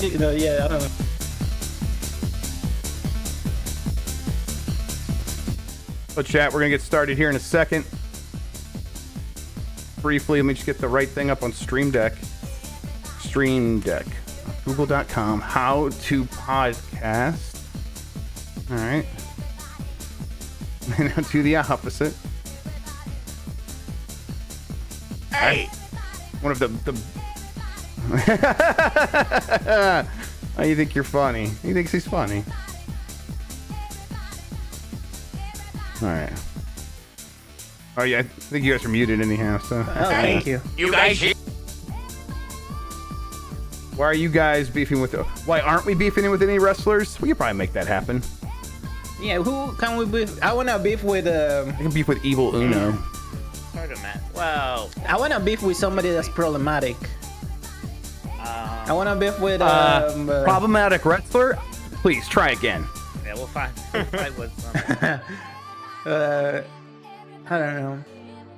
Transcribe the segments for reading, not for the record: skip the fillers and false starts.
Yeah, I don't know. So chat, we're gonna get started here in a second. Briefly, let me just get the right thing up on Stream Deck. Stream Deck. Google.com. How to podcast. All right. And now do the opposite. Hey! One of the oh, you think you're funny? He thinks he's funny. All right. Oh yeah, I think you guys are muted anyhow. So. Oh, thank you. You guys. Why are you guys beefing with? Why aren't we beefing with any wrestlers? We could probably make that happen. Yeah, who can we beef? I wanna beef with. I can beef with Evil Uno. Well, I wanna beef with somebody that's problematic. I wanna beef with. Problematic wrestler. Please try again. yeah, we'll find with some. I don't know.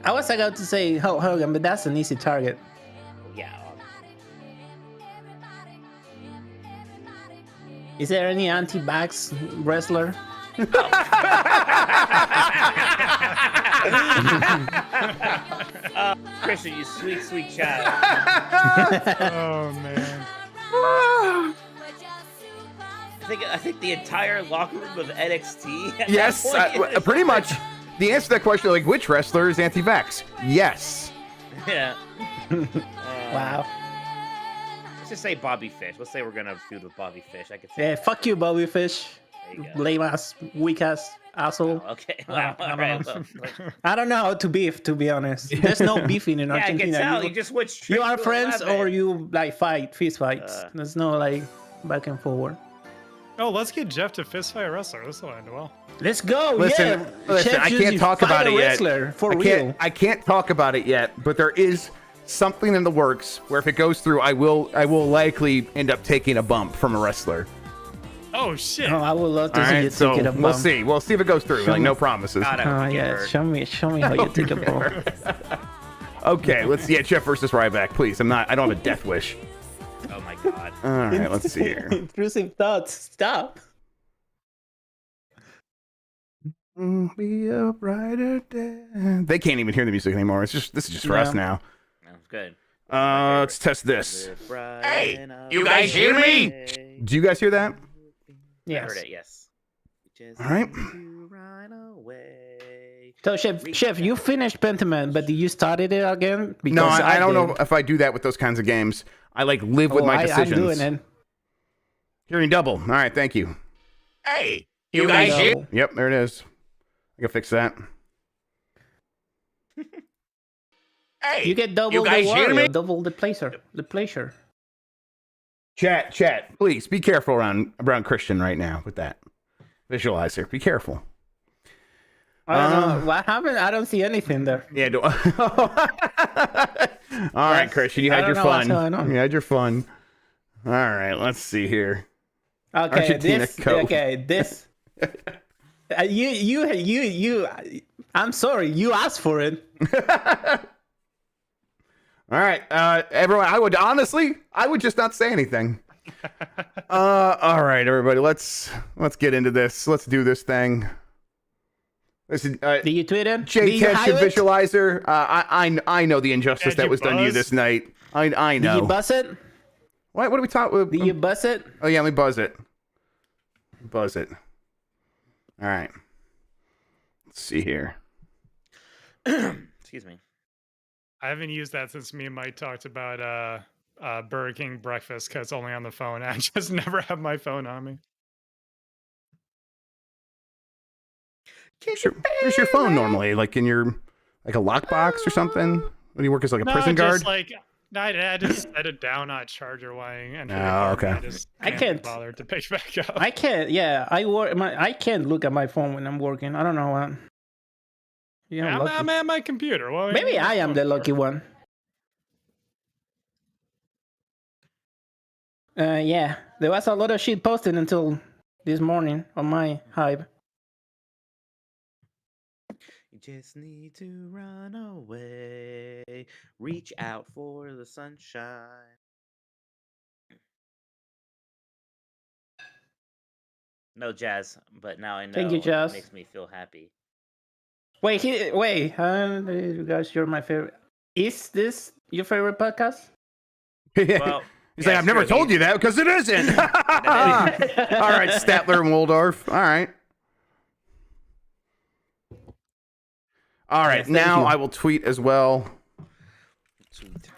I was about to say Hogan, but that's an easy target. Yeah. Is there any anti-vax wrestler? Christian, you sweet, sweet child. Oh man. I think the entire locker room of NXT. Yes, pretty much. The answer to that question, like, which wrestler is anti-vax? Yes. Yeah. Wow. Let's just say Bobby Fish. Let's say we're gonna feud with Bobby Fish. I could say. Yeah, fuck you, Bobby Fish. There you go. Lame ass, weak ass asshole. Oh, okay. Wow. I All don't right. know. Well, I don't know how to beef, to be honest. There's no beefing in yeah, I Argentina. can tell. You just switched. You straight are to friends 11. or you like fight, fist fights. There's no like back and forward. Oh, let's get Jeff to fist fight a wrestler. This will end well. Let's go. Listen, yeah. listen. Chef I can't usually talk fight about a it yet. wrestler, for real. I can't talk about it yet. But there is something in the works where if it goes through, I will likely end up taking a bump from a wrestler. Oh shit. Oh, I would love to All see right, you so take it a we'll bump. see. We'll see if it goes through. Like no promises. God, Oh I would yeah, hurt. show me how you take a bump. Okay, let's see. Yeah, Jeff versus Ryback, please. I don't have a death wish. Oh my God. All right, let's see here. Intrusive thoughts. Stop. Be a brighter day. They can't even hear the music anymore. This is just for us now. That's good. Let's test this. Hey, you guys hear me? Do you guys hear that? I Yes. heard it. Yes. Just All right. need to run away. So chef, you finished Pentiment, but you started it again? Because No, I don't did. know if I do that with those kinds of games. I like live with Oh, my decisions. I'm doing it. Hearing double. All right, thank you. Hey, you guys hear? Double. Yep, there it is. I can fix that. Hey, You get double you guys the hear Wario, me? double the pleasure. Chat, please be careful around Christian right now with that visualizer. Be careful. I don't know what happened. I don't see anything there. Yeah. All right, Christian, you I had don't your know what's fun. going on. You had your fun. All right, let's see here. Okay, Argentina Cove. this. You. I'm sorry. You asked for it. All right, everyone. I would just not say anything. All right, everybody. Let's get into this. Let's do this thing. Listen, Did you tweet it? J Did you Tension hype it? Visualizer. I know the injustice Did that you was done to you buzz? this night. I know. Did you buzz it? What are we talking? Did you buzz it? Oh yeah, let me buzz it. Buzz it. All right. Let's see here. Excuse me. I haven't used that since me and Mike talked about Burger King breakfast because it's only on the phone. I just never have my phone on me. Where's your phone normally? Like in your like a lockbox or something? When do you work as like a prison guard? Just like I just set it down on a charger while I enter the Oh, car, okay. I just I can't can't. bother to pick back up. I can't. Yeah, I can't look at my phone when I'm working. I don't know what. Yeah, I'm at my computer. Well, maybe I am the lucky one. Yeah, there was a lot of shit posted until this morning on my Hive. You just need to run away. Reach out for the sunshine. No, Jazz, but now I know. Thank you, and Jazz. It makes me feel happy. Wait, you guys, you're my favorite. Is this your favorite podcast? Well, He's like, I've never told you that because it isn't. All right, Statler and Waldorf. All right. All right, Yes, thank now you. I will tweet as well. Sweet.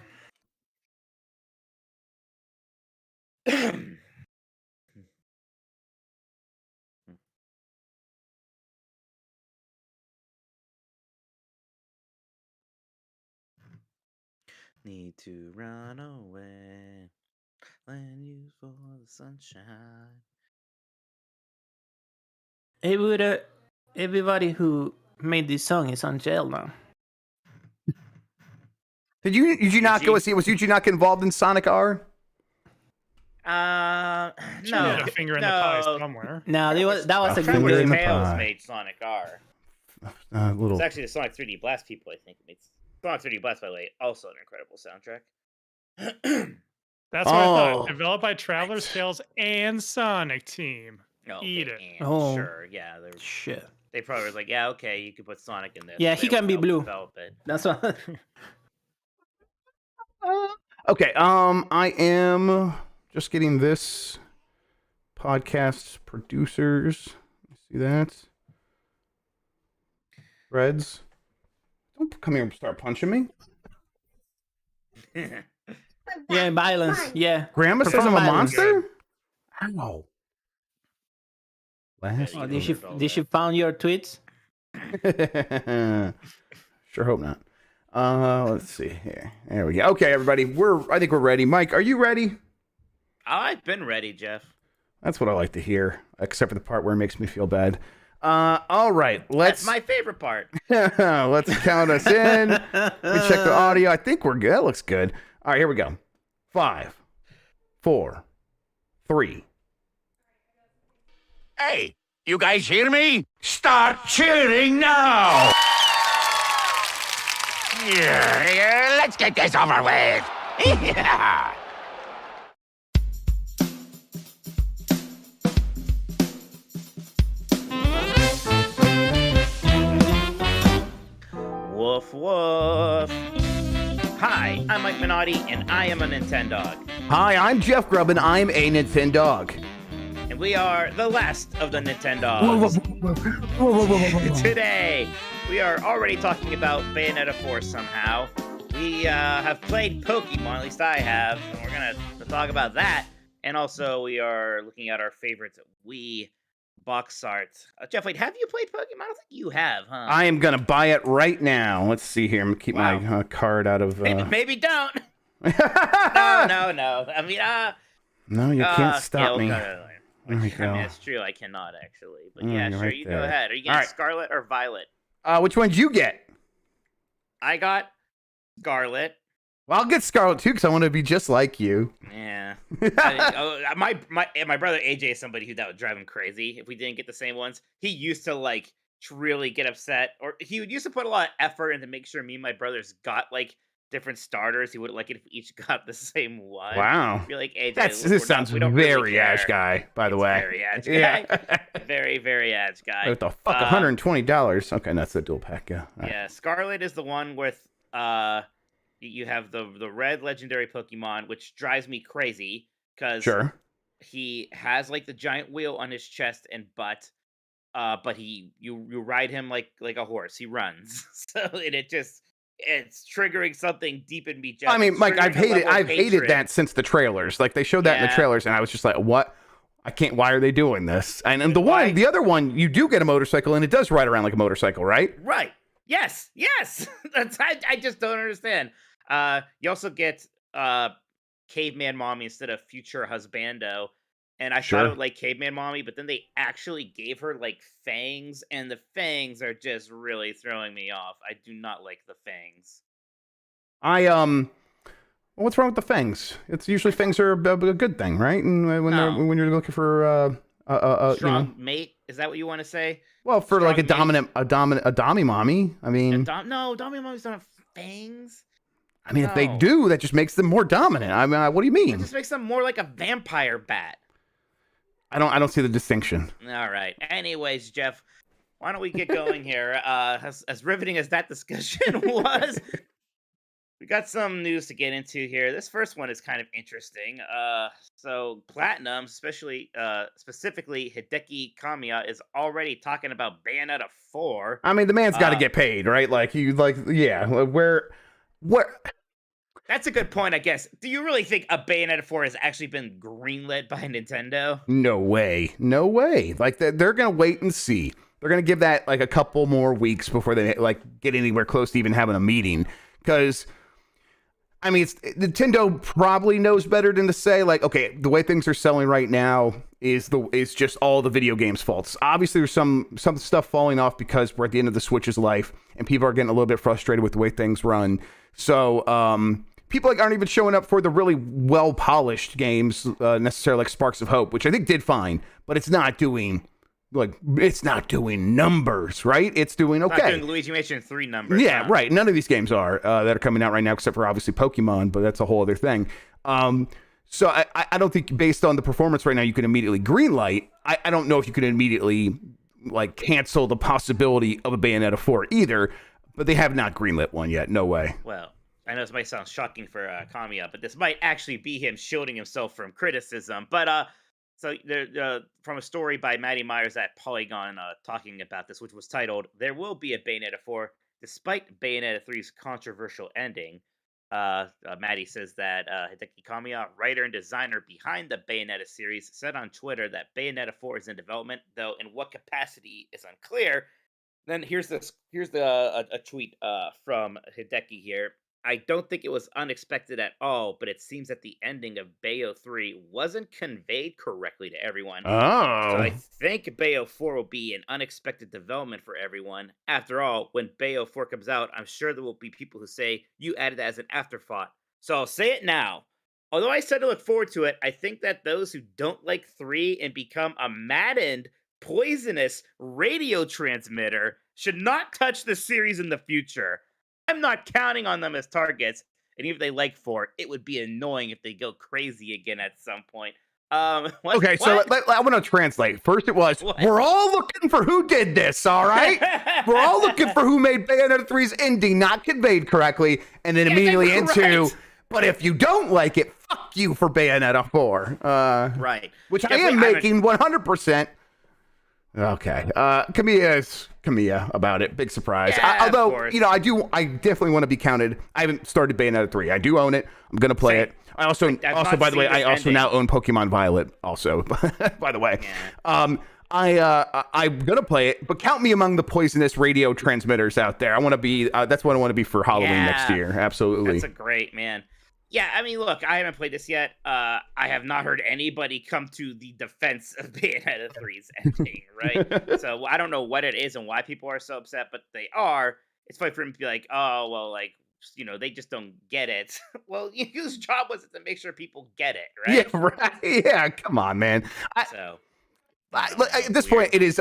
Need to run away when you for the sunshine. Everybody who made this song is on jail now. Did you not go see? Was Yuji not involved in Sonic R? She had No, a finger in the pie somewhere. No, that was a good Finger in game. the Tails pie. made Sonic R. Little. It's actually the Sonic 3D Blast people, I think. Sonic 3D Blast, by the way, also an incredible soundtrack. That's what I Oh. thought. Developed by Traveler's Tales and Sonic Team. Eat it. Oh. Sure, yeah. Shit. They probably were like, yeah, okay, you could put Sonic in this. Yeah, but he they can be wouldn't help blue. develop it. That's what. Okay, I am just getting this podcast producers. See that? Reds. Don't come here and start punching me. Yeah, violence. Yeah. Grandma says I'm a Violence. monster? Ow. Last Oh, did she found your tweets? Sure hope not. Let's see here. There we go. Okay, everybody. I think we're ready. Mike, are you ready? I've been ready, Jeff. That's what I like to hear, except for the part where it makes me feel bad. All right, That's my favorite part. let's count us in. Let me check the audio. I think we're good. That looks good. All right, here we go. 5, 4, 3. Hey, you guys hear me? Start cheering now! Yeah, let's get this over with. Yeah. Woof woof. Hi, I'm Mike Minotti, and I am a Nintendog. Hi, I'm Jeff Grubb, and I'm a Nintendog. And we are the last of the Nintendogs. Today, we are already talking about Bayonetta 4 somehow. We have played Pokemon, at least I have, and we're going to talk about that. And also, we are looking at our favorites Wii Box Arts. Jeff, wait, have you played Pokemon? I don't think you have, huh? I am going to buy it right now. Let's see here. I'm going to keep Wow. my card out of... Maybe don't. No. I mean, No, you can't stop me. There we I mean, go. it's true. I cannot actually, but yeah, you're sure. right You there. go ahead. Are you All getting right. Scarlet or Violet? Which one did you get? I got Scarlet. Well, I'll get Scarlet too because I want to be just like you. Yeah. My brother AJ is somebody who that would drive him crazy if we didn't get the same ones. He used to like to really get upset, or he would used to put a lot of effort into make sure me and my brothers got like different starters. He wouldn't like it if we each got the same one. Wow. I'd be like, AJ, This sounds we don't very really Ash care. guy, by the It's way. very Ash guy. Yeah. Very, very Ash guy. What the fuck? $120. Okay, that's the dual pack. Yeah. All right. Yeah, Scarlet is the one with you have the red legendary Pokemon, which drives me crazy because Sure. he has like the giant wheel on his chest and butt, but you ride him like a horse. He runs, so it's triggering something deep in me. Jeff. I mean, It's Mike, triggering I've a level of hated hatred. that since the trailers. Like they showed that in the Yeah. trailers, and I was just like, "What? I can't. Why are they doing this?" And Why? the other one, you do get a motorcycle, and it does ride around like a motorcycle, right? Right. Yes. I just don't understand. You also get Caveman Mommy instead of Future Husbando. And I Sure. thought it was like Caveman Mommy, but then they actually gave her like fangs, and the fangs are just really throwing me off. I do not like the fangs. What's wrong with the fangs? It's usually fangs are a good thing, right? And No. when you're looking for Strong mate, is that what you want to say? well, for like a strong mate. dommy mommy. I mean, No, Dummy Mommies don't have fangs. if they no. do, that just makes them more dominant. I mean, what do you It mean? just makes them more like a vampire bat. I don't see the distinction. All right. Anyways, Jeff, why don't we get going here? As riveting as that discussion was, we got some news to get into here. This first one is kind of interesting. So Platinum, specifically Hideki Kamiya, is already talking about Bayonetta 4. I mean, the man's got to get paid, right? Like where. That's a good point, I guess. Do you really think a Bayonetta 4 has actually been greenlit by Nintendo? No way. Like they're gonna wait and see. They're gonna give that like a couple more weeks before they like get anywhere close to even having a meeting. Because I mean, Nintendo probably knows better than to say like, okay, the way things are selling right now is just all the video games' faults. Obviously, there's some stuff falling off because we're at the end of the Switch's life, and people are getting a little bit frustrated with the way things run. So, people like aren't even showing up for the really well polished games, necessarily like Sparks of Hope, which I think did fine, but it's not doing numbers, right? It's doing okay. Not doing Luigi Mansion 3 numbers. Yeah, right. None of these games are that are coming out right now, except for obviously Pokemon, but that's a whole other thing. So I don't think based on the performance right now, you can immediately greenlight. I don't know if you can immediately like cancel the possibility of a Bayonetta 4 either, but they have not greenlit one yet. No way. Well, I know this might sound shocking for Kamiya, but this might actually be him shielding himself from criticism. But so there, from a story by Maddie Myers at Polygon talking about this, which was titled, "There Will Be a Bayonetta 4, Despite Bayonetta 3's Controversial Ending." Maddie says that Hideki Kamiya, writer and designer behind the Bayonetta series, said on Twitter that Bayonetta 4 is in development, though in what capacity is unclear. Then here's a tweet from Hideki here. "I don't think it was unexpected at all, but it seems that the ending of Bayo 3 wasn't conveyed correctly to everyone. Oh. So I think Bayo 4 will be an unexpected development for everyone. After all, when Bayo 4 comes out, I'm sure there will be people who say, you added that as an afterthought. So I'll say it now. Although I said to look forward to it, I think that those who don't like 3 and become a maddened, poisonous radio transmitter should not touch the series in the future. I'm not counting on them as targets, and even if they like 4, it would be annoying if they go crazy again at some point." Okay, so I want to translate. First it was, we're all looking for who did this, all right? We're all looking for who made Bayonetta 3's ending not conveyed correctly, and then immediately into, but if you don't like it, fuck you for Bayonetta 4. Right. Which I am making 100%. Okay. Kamiya about it. Big surprise. Yeah, although, I definitely want to be counted. I haven't started Bayonetta 3. I do own it. I'm going to play it. I also by the way, I also now own Pokemon Violet also, by the way. Yeah. I'm going to play it, but count me among the poisonous radio transmitters out there. I want to be, that's what I want to be for Halloween next year. Absolutely. That's a great, man. Yeah, I mean, look, I haven't played this yet. I have not heard anybody come to the defense of Bayonetta 3's ending, right? So I don't know what it is and why people are so upset, but they are. It's funny for them to be like, oh, well, like, they just don't get it. Well, whose job was it to make sure people get it, right? Yeah, right. Yeah, come on, man. At this point, it is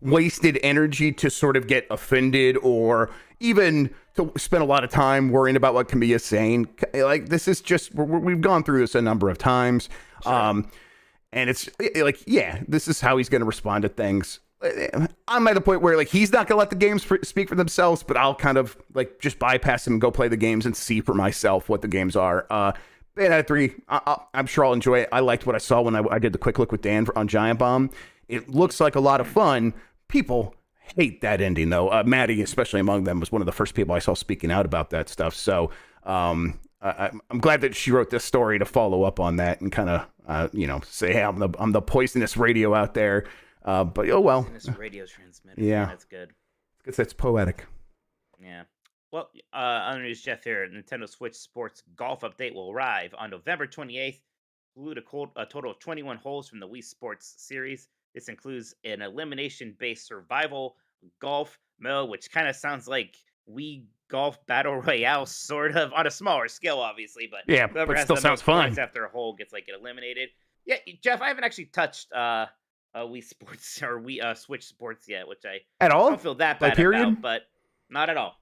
wasted energy to sort of get offended or even to spend a lot of time worrying about what Kamiya is saying. Like, this is just, we've gone through this a number of times. Sure. And it's like, yeah, this is how he's going to respond to things. I'm at the point where, like, he's not going to let the games speak for themselves, but I'll kind of, like, just bypass him and go play the games and see for myself what the games are. Bayonetta 3, I'm sure I'll enjoy it. I liked what I saw when I did the quick look with Dan on Giant Bomb. It looks like a lot of fun. People hate that ending, though. Maddie, especially among them, was one of the first people I saw speaking out about that stuff. So I'm glad that she wrote this story to follow up on that and kind of, say, hey, I'm the poisonous radio out there. But oh well. Poisonous radio transmitter. Yeah, that's good. It's poetic. Yeah. Well, on the news, Jeff here. Nintendo Switch Sports Golf Update will arrive on November 28th. Include a total of 21 holes from the Wii Sports series. This includes an elimination-based survival golf mode, which kind of sounds like Wii Golf Battle Royale, sort of, on a smaller scale, obviously. But yeah, but still sounds fun. After a hole gets eliminated. Yeah, Jeff, I haven't actually touched Wii Sports or Wii Switch Sports yet, which I don't feel that bad about, but not at all.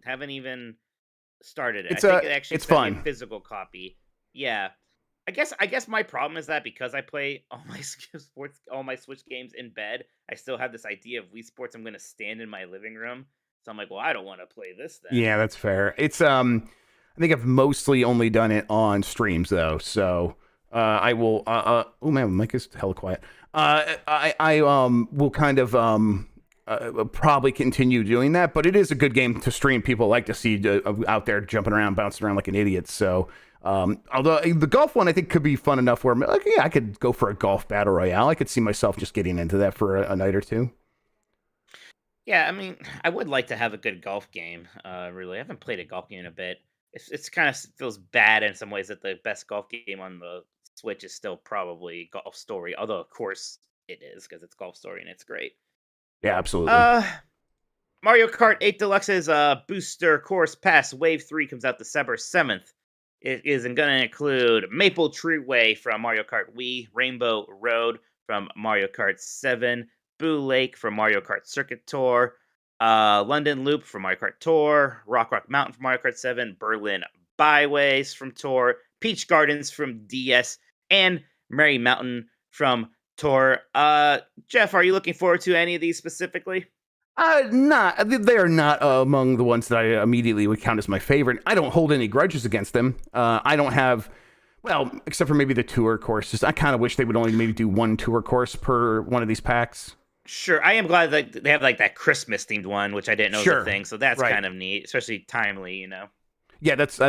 Haven't even started it. I think it actually it's fun. A physical copy. Yeah. I guess my problem is that because I play all my all my Switch games in bed, I still have this idea of Wii Sports. I'm gonna stand in my living room, so I'm like, well, I don't want to play this then. Yeah, that's fair. It's I think I've mostly only done it on streams though. So I will oh man, my mic is hella quiet. I will kind of probably continue doing that, but it is a good game to stream. People like to see out there jumping around, bouncing around like an idiot. So although the golf one I think could be fun enough where like, yeah, I could go for a golf battle royale. I could see myself just getting into that for a night or two. Yeah, I mean, I would like to have a good golf game. Really, I haven't played a golf game in a bit. It's kind of feels bad in some ways that the best golf game on the Switch is still probably Golf Story, although of course it is because it's Golf Story and it's great. Yeah, absolutely. Mario Kart 8 Deluxe's Booster Course Pass Wave 3 comes out December 7th. It is going to include Maple Tree Way from Mario Kart Wii, Rainbow Road from Mario Kart 7, Boo Lake from Mario Kart Circuit Tour, London Loop from Mario Kart Tour, Rock Mountain from Mario Kart 7, Berlin Byways from Tour, Peach Gardens from DS, and Merry Mountain from Tour. Jeff, are you looking forward to any of these specifically? They are not among the ones that I immediately would count as my favorite. I don't hold any grudges against them. I don't have, well, except for maybe the tour courses. I kind of wish they would only maybe do one tour course per one of these packs. Sure, I am glad that they have like that Christmas themed one, which I didn't know was a thing. So that's right. kind of neat, especially timely, you know. Yeah, that's I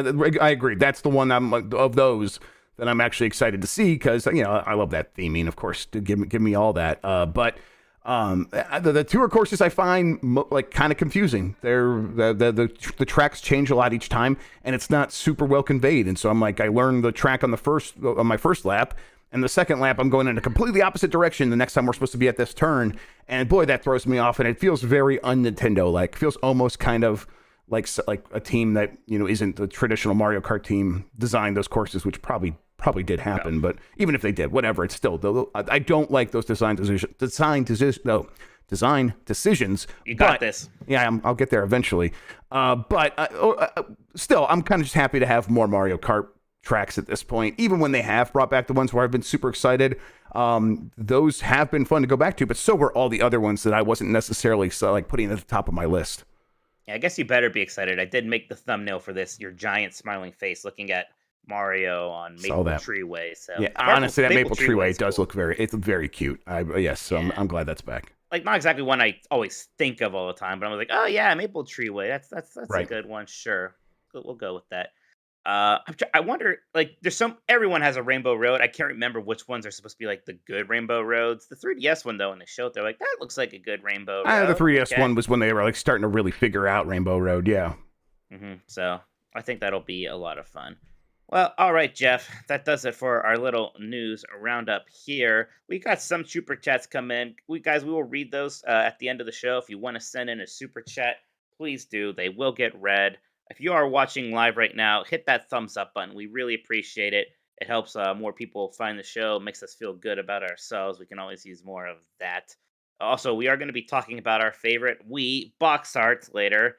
agree. That's the one of those that I'm actually excited to see because I love that theming, of course. To give me all that, but the tour courses I find like kind of confusing. The tracks change a lot each time, and it's not super well conveyed. And so I'm like, I learned the track on my first lap. And the second lap, I'm going in a completely opposite direction the next time we're supposed to be at this turn. And boy, that throws me off. And it feels very un-Nintendo-like. It feels almost kind of like a team that, isn't the traditional Mario Kart team designed those courses, which probably did happen. No. But even if they did, whatever, it's still, I don't like those design decisions. You got this. Yeah, I'll get there eventually. Still, I'm kind of just happy to have more Mario Kart tracks at this point, even when they have brought back the ones where I've been super excited. Those have been fun to go back to, but so were all the other ones that I wasn't necessarily putting at the top of my list. Yeah, I guess you better be excited. I did make the thumbnail for this, your giant smiling face looking at Mario on Maple Tree Way. So yeah, honestly, that Maple Tree Way does look very cute. So yeah. I'm glad that's back. Like, not exactly one I always think of all the time, but I was like, oh yeah, Maple Tree Way. That's right. A good one. Sure, we'll go with that. I wonder, everyone has a Rainbow Road. I can't remember which ones are supposed to be like the good Rainbow Roads. The 3DS one, though, when they showed it, they're like, that looks like a good Rainbow Road. The 3DS one was when they were starting to really figure out Rainbow Road, yeah. So I think that'll be a lot of fun. Well, all right, Jeff, that does it for our little news roundup here. We got some super chats come in. We will read those at the end of the show. If you want to send in a super chat, please do. They will get read. If you are watching live right now, hit that thumbs up button. We really appreciate it. It helps more people find the show, makes us feel good about ourselves. We can always use more of that. Also, we are going to be talking about our favorite Wii Box Arts later.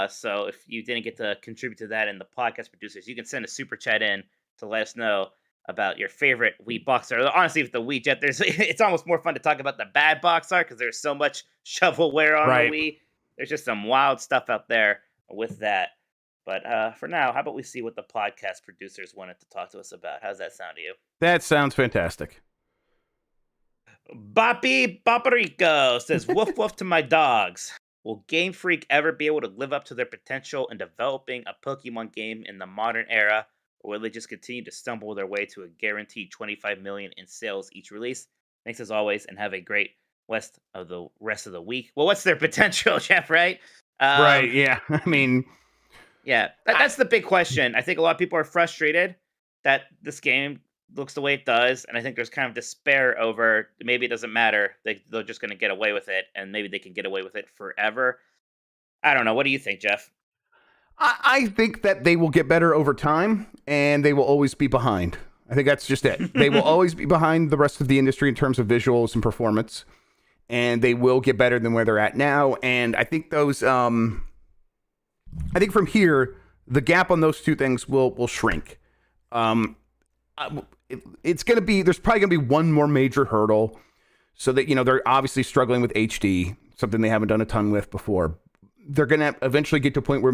So if you didn't get to contribute to that in the podcast producers, you can send a super chat in to let us know about your favorite Wii Box Art. Honestly, with the Wii Jet, it's almost more fun to talk about the bad box art because there's so much shovelware on the Wii. There's just some wild stuff out there with that. But for now, how about we see what the podcast producers wanted to talk to us about? How's that sound to you? That sounds fantastic. Boppy Bopperico says, woof woof to my dogs. Will Game Freak ever be able to live up to their potential in developing a Pokemon game in the modern era? Or will they just continue to stumble their way to a guaranteed 25 million in sales each release? Thanks as always, and have a great rest of the week. Well, what's their potential, Jeff, right? Right, yeah. I mean... Yeah, that's the big question. I think a lot of people are frustrated that this game looks the way it does, and I think there's kind of despair over maybe it doesn't matter. They're just going to get away with it, and maybe they can get away with it forever. I don't know. What do you think, Jeff? I think that they will get better over time, and they will always be behind. I think that's just it. They will always be behind the rest of the industry in terms of visuals and performance, and they will get better than where they're at now. And I think those... I think from here, the gap on those two things will shrink. It's going to be, there's probably going to be one more major hurdle, so that, they're obviously struggling with HD, something they haven't done a ton with before. They're going to eventually get to a point where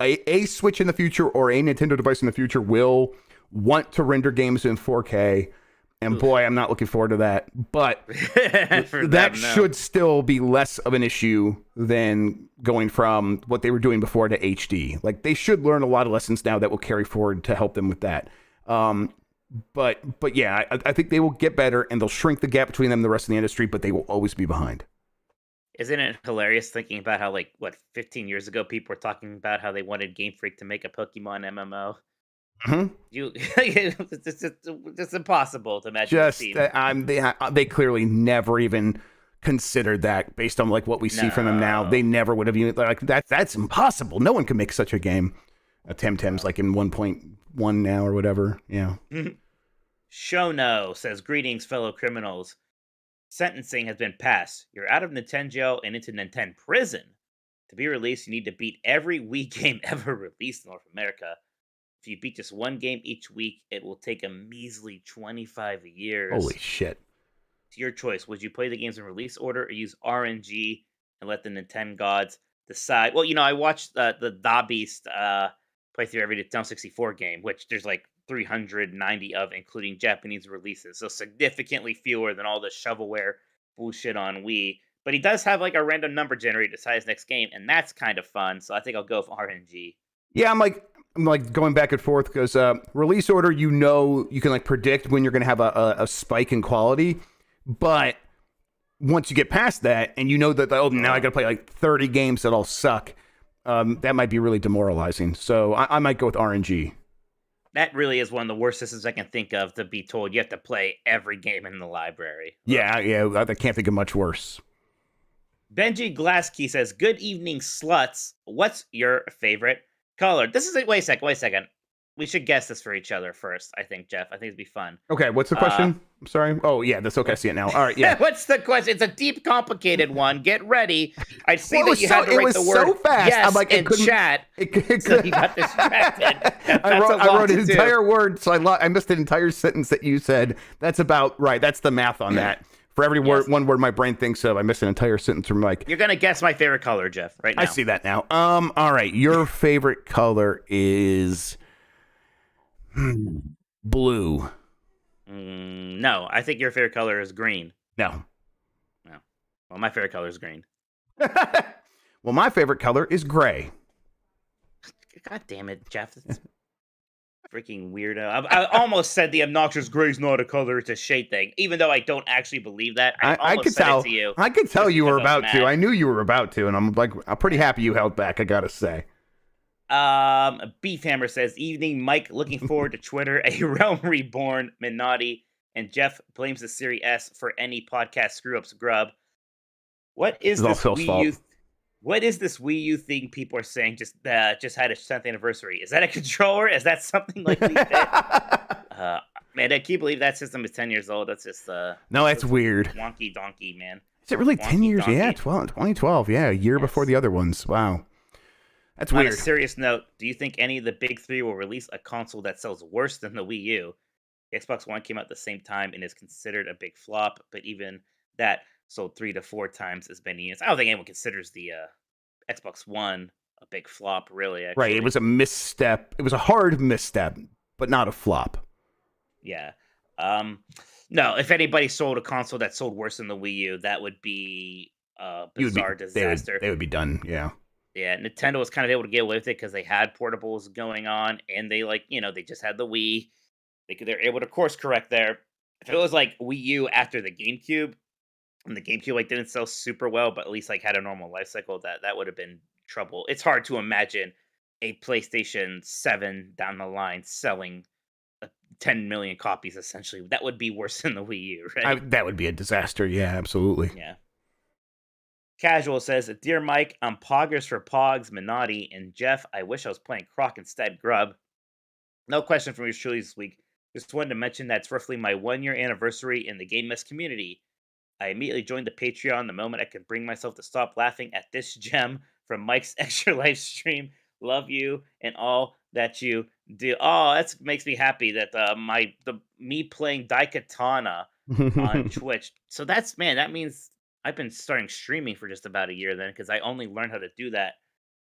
a Switch in the future or a Nintendo device in the future will want to render games in 4K. And boy, I'm not looking forward to that. But that should still be less of an issue than going from what they were doing before to HD. Like, they should learn a lot of lessons now that will carry forward to help them with that. But yeah, I think they will get better, and they'll shrink the gap between them and the rest of the industry, but they will always be behind. Isn't it hilarious thinking about how, 15 years ago, people were talking about how they wanted Game Freak to make a Pokemon MMO? Mm-hmm. It's impossible to imagine. They clearly never even considered that based on what we see from them now. They never would have even that's impossible. No one can make such a game. Temtem's in 1.1 now or whatever. Yeah. Shono says, "Greetings, fellow criminals. Sentencing has been passed. You're out of Nintendo jail and into Nintendo prison. To be released, you need to beat every Wii game ever released in North America. If you beat just one game each week, it will take a measly 25 years. Holy shit. It's your choice. Would you play the games in release order or use RNG and let the Nintendo gods decide?" Well, I watched the Da Beast play through every Nintendo 64 game, which there's 390 of, including Japanese releases. So significantly fewer than all the shovelware bullshit on Wii. But he does have a random number generator to decide his next game, and that's kind of fun. So I think I'll go for RNG. Yeah, I'm going back and forth because release order, you can predict when you're going to have a spike in quality. But once you get past that and that, now I got to play 30 games that all suck, that might be really demoralizing. So I might go with RNG. That really is one of the worst systems I can think of, to be told you have to play every game in the library. Yeah, I can't think of much worse. Benji Glaskey says, "Good evening, sluts. What's your favorite color?" Wait a second. We should guess this for each other first, I think, Jeff. I think it'd be fun. Okay, what's the question? I'm sorry. Oh, yeah, that's okay. I see it now. All right, yeah. What's the question? It's a deep, complicated one. Get ready. I see that you had to write the word so fast. yes I'm in chat, so you got distracted. I wrote an entire word, so I missed an entire sentence that you said. That's about right. That's the math on that. For every one word my brain thinks of, I missed an entire sentence from You're going to guess my favorite color, Jeff, right now. I see that now. All right. Your favorite color is blue. No, I think your favorite color is green. No. Well, my favorite color is green. Well, my favorite color is gray. God damn it, Jeff. That's freaking weirdo. I almost said the obnoxious gray's not a color, it's a shade thing, even though I don't actually believe that. I could tell it to you. I could tell you were about to. I knew you were about to, and I'm pretty happy you held back, I gotta say. Beefhammer says, "Evening, Mike. Looking forward to Twitter. A Realm Reborn, Minotti, and Jeff blames the Series S for any podcast screw-ups. Grubb. What is this Wii U? What is this Wii U thing people are saying just had its 10th anniversary? Is that a controller? Is that something like Wii Fit? Man, I can't believe that system is 10 years old. That's just no, that's weird. Wonky donkey, man. Is it really wonky 10 years? Donkey. Yeah, 2012. Yeah, a year before the other ones. Wow. That's weird. On a serious note, do you think any of the big three will release a console that sells worse than the Wii U? The Xbox One came out at the same time and is considered a big flop, but even that sold 3 to 4 times as many units. I don't think anyone considers the Xbox One a big flop, really. Actually. Right, it was a misstep. It was a hard misstep, but not a flop. Yeah. No, if anybody sold a console that sold worse than the Wii U, that would be a bizarre disaster. They would be done, yeah. Yeah, Nintendo was kind of able to get away with it because they had portables going on, and they they just had the Wii. They're able to course correct there. If it was like Wii U after the GameCube, and the GameCube didn't sell super well, but at least had a normal life cycle, that would have been trouble. It's hard to imagine a PlayStation 7 down the line selling 10 million copies. Essentially, that would be worse than the Wii U, right? That would be a disaster. Yeah, absolutely. Yeah. Casual says, "Dear Mike, I'm Poggers for Pogs, Minotti, and Jeff. I wish I was playing Croc instead, Grubb. No question from yours truly this week. Just wanted to mention that it's roughly my 1-year anniversary in the Game Mess community. I immediately joined the Patreon the moment I could bring myself to stop laughing at this gem from Mike's extra live stream. Love you and all that you that makes me happy that me playing Daikatana on Twitch. So that means I've been starting streaming for just about a year then, because I only learned how to do that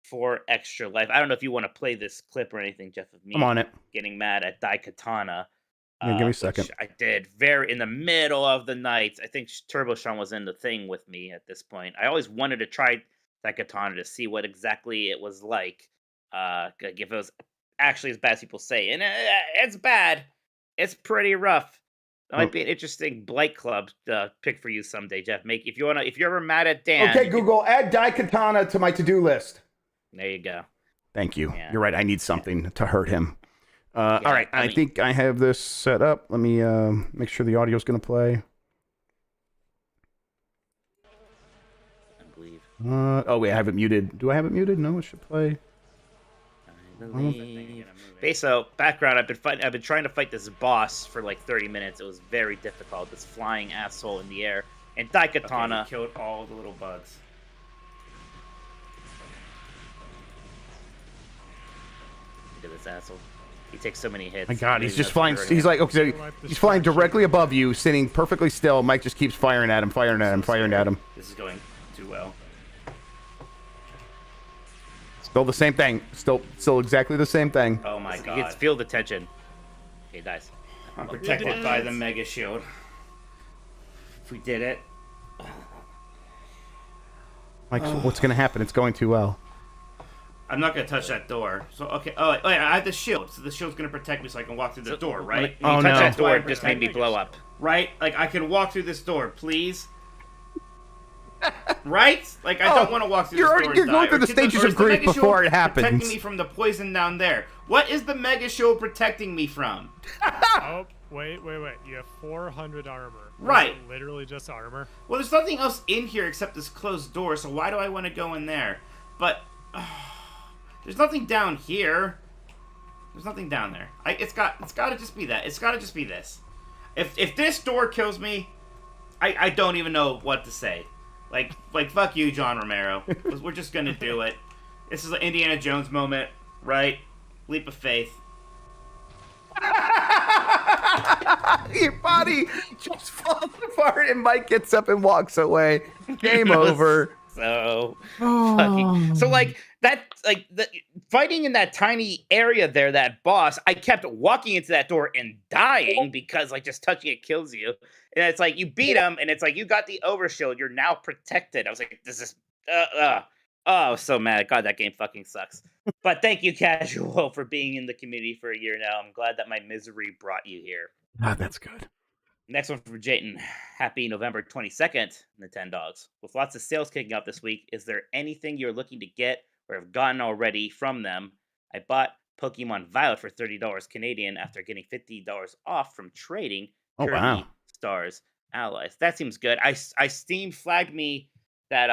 for Extra Life. I don't know if you want to play this clip or anything, Jeff, of me I'm on it. getting mad at Daikatana. Yeah, give me a second. I did very in the middle of the night. I think Turbo Sean was in the thing with me at this point. I always wanted to try Daikatana to see what exactly it was like. If it was actually as bad as people say, and it's bad. It's pretty rough. That might be an interesting Blight Club pick for you someday, Jeff. If you're ever mad at Dan. Okay, Google, add Daikatana to my to-do list. There you go. Thank you. Yeah. You're right. I need something to hurt him. All right. I think I have this set up. Let me make sure the audio is going to play. I believe. Oh, wait. I have it muted. Do I have it muted? No, it should play. Okay, so background, I've been trying to fight this boss for like 30 minutes. It was very difficult. This flying asshole in the air. And Daikatana killed all the little bugs. Look at this asshole. He takes so many hits. My God, he's just flying. He's like, okay, he's flying directly above you, sitting perfectly still. Mike just keeps firing at him, firing at him, firing at him. This is going too well. Still the same thing. Still exactly the same thing. Oh my God. You can feel the tension. Okay, dies. I'm protected by the Mega Shield. If we did it. Mike, what's going to happen? It's going too well. I'm not going to touch that door. So, okay. Oh, wait, I have the shield. So the shield's going to protect me so I can walk through the door, right? When you touch that door, it just made me blow up. Right? Like, I can walk through this door, please? Right? Like, I don't want to walk through this door. You're going through the stages of grief before it happens. Protecting me from the poison down there. What is the Mega Shield protecting me from? Oh, wait. You have 400 armor. Right. Literally just armor. Well, there's nothing else in here except this closed door, so why do I want to go in there? But, there's nothing down here. There's nothing down there. It's got to just be that. It's got to just be this. If this door kills me, I don't even know what to say. Like fuck you, John Romero. We're just gonna do it. This is an Indiana Jones moment, right? Leap of faith. Your body just falls apart, and Mike gets up and walks away. Game over. So fucking. So fighting in that tiny area there, that boss. I kept walking into that door and dying because just touching it kills you. And it's like you beat him, and it's like you got the overshield. You're now protected. I was like, this is I was so mad. God, that game fucking sucks. But thank you, Casual, for being in the community for a year now. I'm glad that my misery brought you here. Ah, that's good. Next one for Jayton. Happy November 22nd, Nintendogs. With lots of sales kicking off this week, is there anything you're looking to get or have gotten already from them? I bought Pokemon Violet for $30 Canadian after getting $50 off from trading. Oh, wow. Stars allies. That seems good. I Steam flagged me that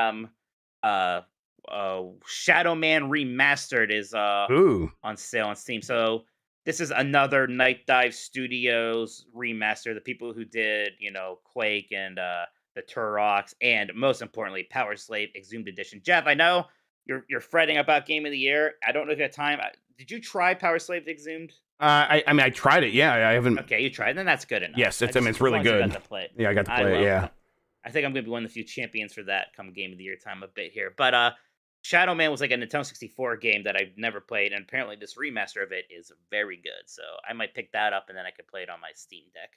Shadow Man Remastered is on sale on Steam. So this is another Night Dive Studios remaster. The people who did, Quake and the Turoks, and most importantly, Power Slave Exhumed Edition. Jeff, I know you're fretting about Game of the Year. I don't know if you have time. Did you try Power Slave Exhumed? I mean, I tried it. Yeah, I haven't. Okay, you tried. Then that's good enough. Yes, it's really good. I got to play it. Yeah, I got to play it. Yeah. I think I'm going to be one of the few champions for that come Game of the Year time a bit here. But Shadow Man was like a Nintendo 64 game that I've never played, and apparently this remaster of it is very good. So I might pick that up, and then I could play it on my Steam Deck.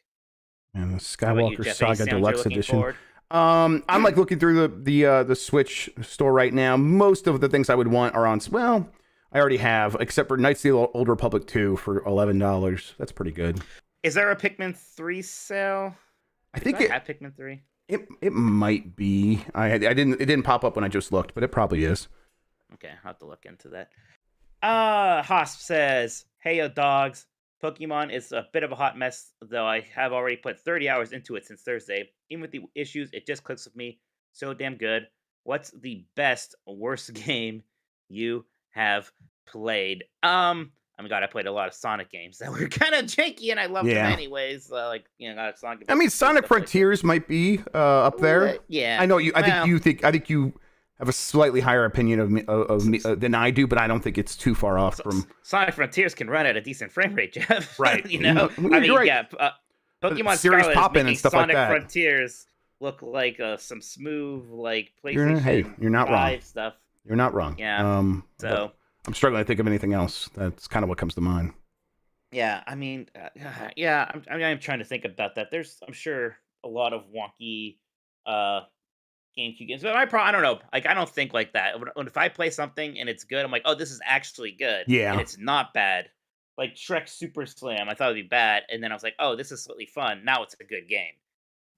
And the Skywalker Jeff, Saga Deluxe Edition. Forward? I'm looking through the Switch store right now. Most of the things I would want are on. Well, I already have, except for Knights of the Old Republic 2 for $11. That's pretty good. Is there a Pikmin 3 sale? I think it had Pikmin 3. It might be. It didn't pop up when I just looked, but it probably is. Okay, I'll have to look into that. Hosp says, "Hey yo dogs, Pokemon is a bit of a hot mess, though I have already put 30 hours into it since Thursday. Even with the issues, it just clicks with me. So damn good. What's the best, worst game you have played?" I mean, God, I played a lot of Sonic games that were kind of janky, and I loved them anyways. Sonic. I mean, Sonic Frontiers might be up there. Yeah, I know you. I think you have a slightly higher opinion of me than I do, but I don't think it's too far off from. Sonic Frontiers can run at a decent frame rate, Jeff. Right. You know, You're I mean, right. yeah. Pokemon Series Scarlet is poppin' making and stuff Sonic like that. Frontiers look like some smooth, like PlayStation. You're not wrong. Stuff. You're not wrong. Yeah. So I'm struggling to think of anything else. That's kind of what comes to mind. yeah, I mean, yeah, I'm trying to think about that. I'm sure a lot of wonky GameCube games, but I don't know. Like, I don't think like that. If I play something and it's good, I'm like, oh, this is actually good. Yeah. And it's not bad. Like Shrek Super Slam, I thought it'd be bad, and then I was like, oh, this is slightly fun. Now it's a good game.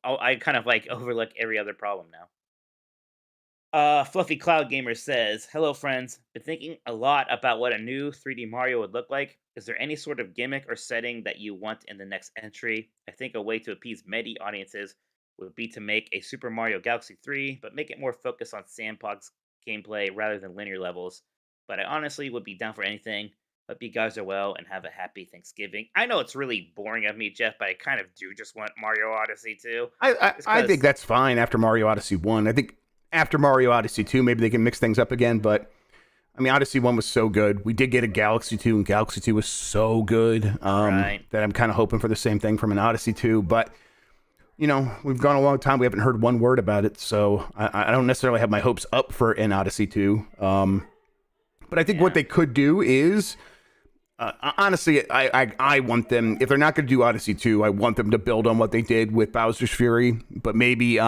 I kind of like overlook every other problem now. Fluffy Cloud Gamer says, hello friends, been thinking a lot about what a new 3D Mario would look like. Is there any sort of gimmick or setting that you want in the next entry? I think a way to appease many audiences would be to make a Super Mario Galaxy 3, but make it more focused on sandbox gameplay rather than linear levels. But I honestly would be down for anything. Hope you guys are well and have a happy Thanksgiving. I know it's really boring of me, Jeff, but I kind of do just want Mario Odyssey 2. I think that's fine after Mario Odyssey 1. I think after Mario Odyssey 2, maybe they can mix things up again, but I mean, Odyssey 1 was so good. We did get a Galaxy 2, and Galaxy 2 was so good Right. that I'm kind of hoping for the same thing from an Odyssey 2, but you know, we've gone a long time. We haven't heard one word about it, so I don't necessarily have my hopes up for an Odyssey 2. But I think what they could do is, honestly, I want them, if they're not going to do Odyssey 2, I want them to build on what they did with Bowser's Fury, but maybe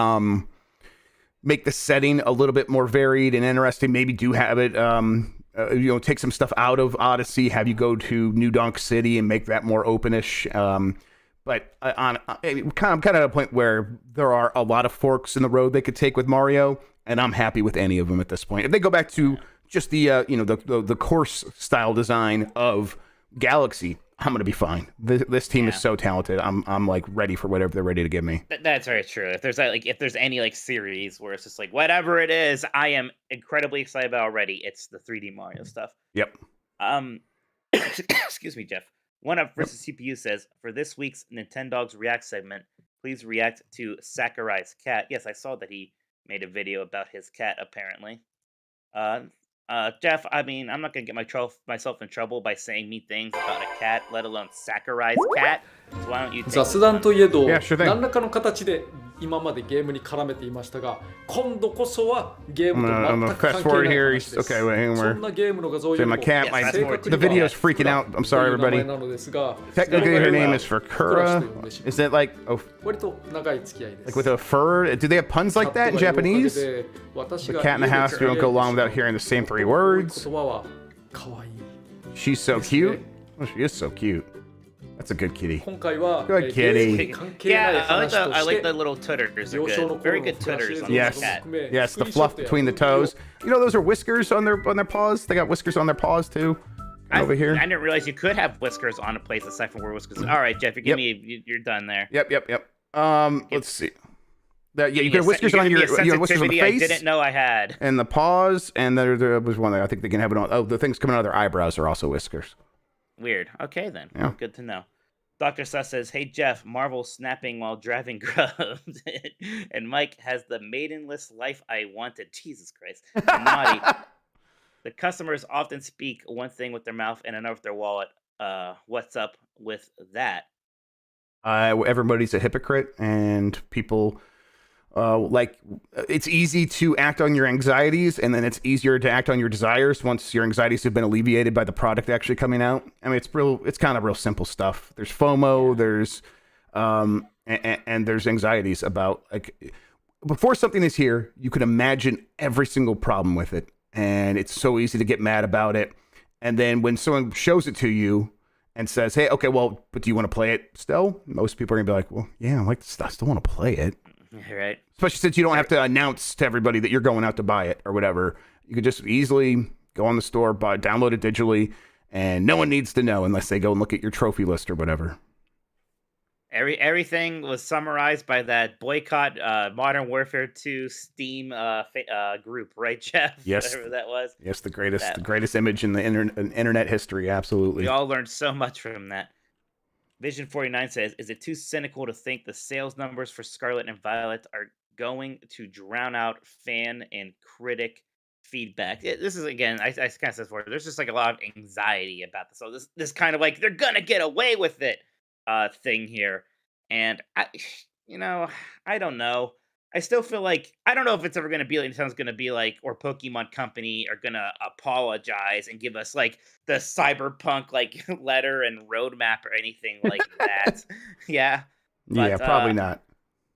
make the setting a little bit more varied and interesting. Maybe do have it, take some stuff out of Odyssey, have you go to New Donk City and make that more openish. But I'm kind of at a point where there are a lot of forks in the road they could take with Mario, and I'm happy with any of them at this point. If they go back to just the course style design of Galaxy, I'm gonna be fine. This team is so talented. I'm like ready for whatever they're ready to give me. That's very true. If there's any like series where it's just like whatever it is, I am incredibly excited about already. It's the 3D Mario stuff. Yep. Excuse me, Jeff. One Up versus CPU says, for this week's Nintendogs React segment, please react to Sakurai's cat. Yes, I saw that he made a video about his cat, apparently. Jeff, I mean, I'm not going to get myself in trouble by saying mean things about a cat, let alone Sakurai's cat. So why don't you take 雑談といえど、 Yeah, sure thing. 何らかの形で今までゲームに絡めていましたが、今度こそはゲームと I'm 全 gonna く関 fast 係 forward ない here. 話です Okay, wait, hang on. そんなゲームの画像よ So りも my cat, Yes, fast forward. the video's freaking out. I'm sorry, という名前 everybody. なのですが、 Technically, her name is クラッシュ Fakura. と呼んでしまう Is that like割と長い付き合いです。 with a fur? Do they have puns like that in Japanese? The cat in the house, we don't go long without hearing the same 3 words. 言葉は可愛い。 She's so cute. Oh, she is so cute. That's a good kitty. 今回は Good kitty. ゲームに関係ない Yeah, 話と I し like て the little tutters. They're 幼少の good. 頃 Very の good フラッシュ tutters 映 on 像 the Yes. も cat. 含め Yes, ス the クリーンショッ fluff トや between the 動画を toes. You know, those are whiskers on their paws. They got whiskers on their paws too. Over here. I didn't realize you could have whiskers on a place aside from where whiskers. All right, Jeff, you're done there. Yep. Let's see. Yeah, you Give get me whiskers on you your give me a whiskers on the sensitivity I face didn't know I had. and the paws, and there was one that I think they can have it on. Oh, the things coming out of their eyebrows are also whiskers. Weird. Okay, then. Yeah. Good to know. Dr. Sus says, hey, Jeff, Marvel snapping while driving Grubb. And Mike has the maidenless life I wanted. Jesus Christ. And Naughty. The customers often speak one thing with their mouth and another with their wallet. What's up with that? Everybody's a hypocrite, and people it's easy to act on your anxieties, and then it's easier to act on your desires once your anxieties have been alleviated by the product actually coming out. I mean, it's kind of real simple stuff. There's FOMO, there's and there's anxieties about, like, before something is here, you can imagine every single problem with it, and it's so easy to get mad about it. And then when someone shows it to you and says, hey, okay, well, but do you want to play it still? Most people are gonna be like, well, yeah, I still want to play it. Right. Especially since you don't have to announce to everybody that you're going out to buy it or whatever. You could just easily go on the store, download it digitally, and no one needs to know unless they go and look at your trophy list or whatever. Everything was summarized by that boycott Modern Warfare 2 Steam group, right, Jeff? Yes. Whatever that was. Yes, the greatest image in the internet history, absolutely. We all learned so much from that. Vision 49 says, is it too cynical to think the sales numbers for Scarlet and Violet are going to drown out fan and critic feedback. This is, again, I kind of said before, there's just like a lot of anxiety about this. So this kind of like they're gonna get away with it thing here, and I don't know. I still feel like I don't know if it's ever gonna be like Nintendo's gonna be like, or Pokemon Company are gonna apologize and give us like the cyberpunk like letter and roadmap or anything like that. Yeah. Yeah, But probably not.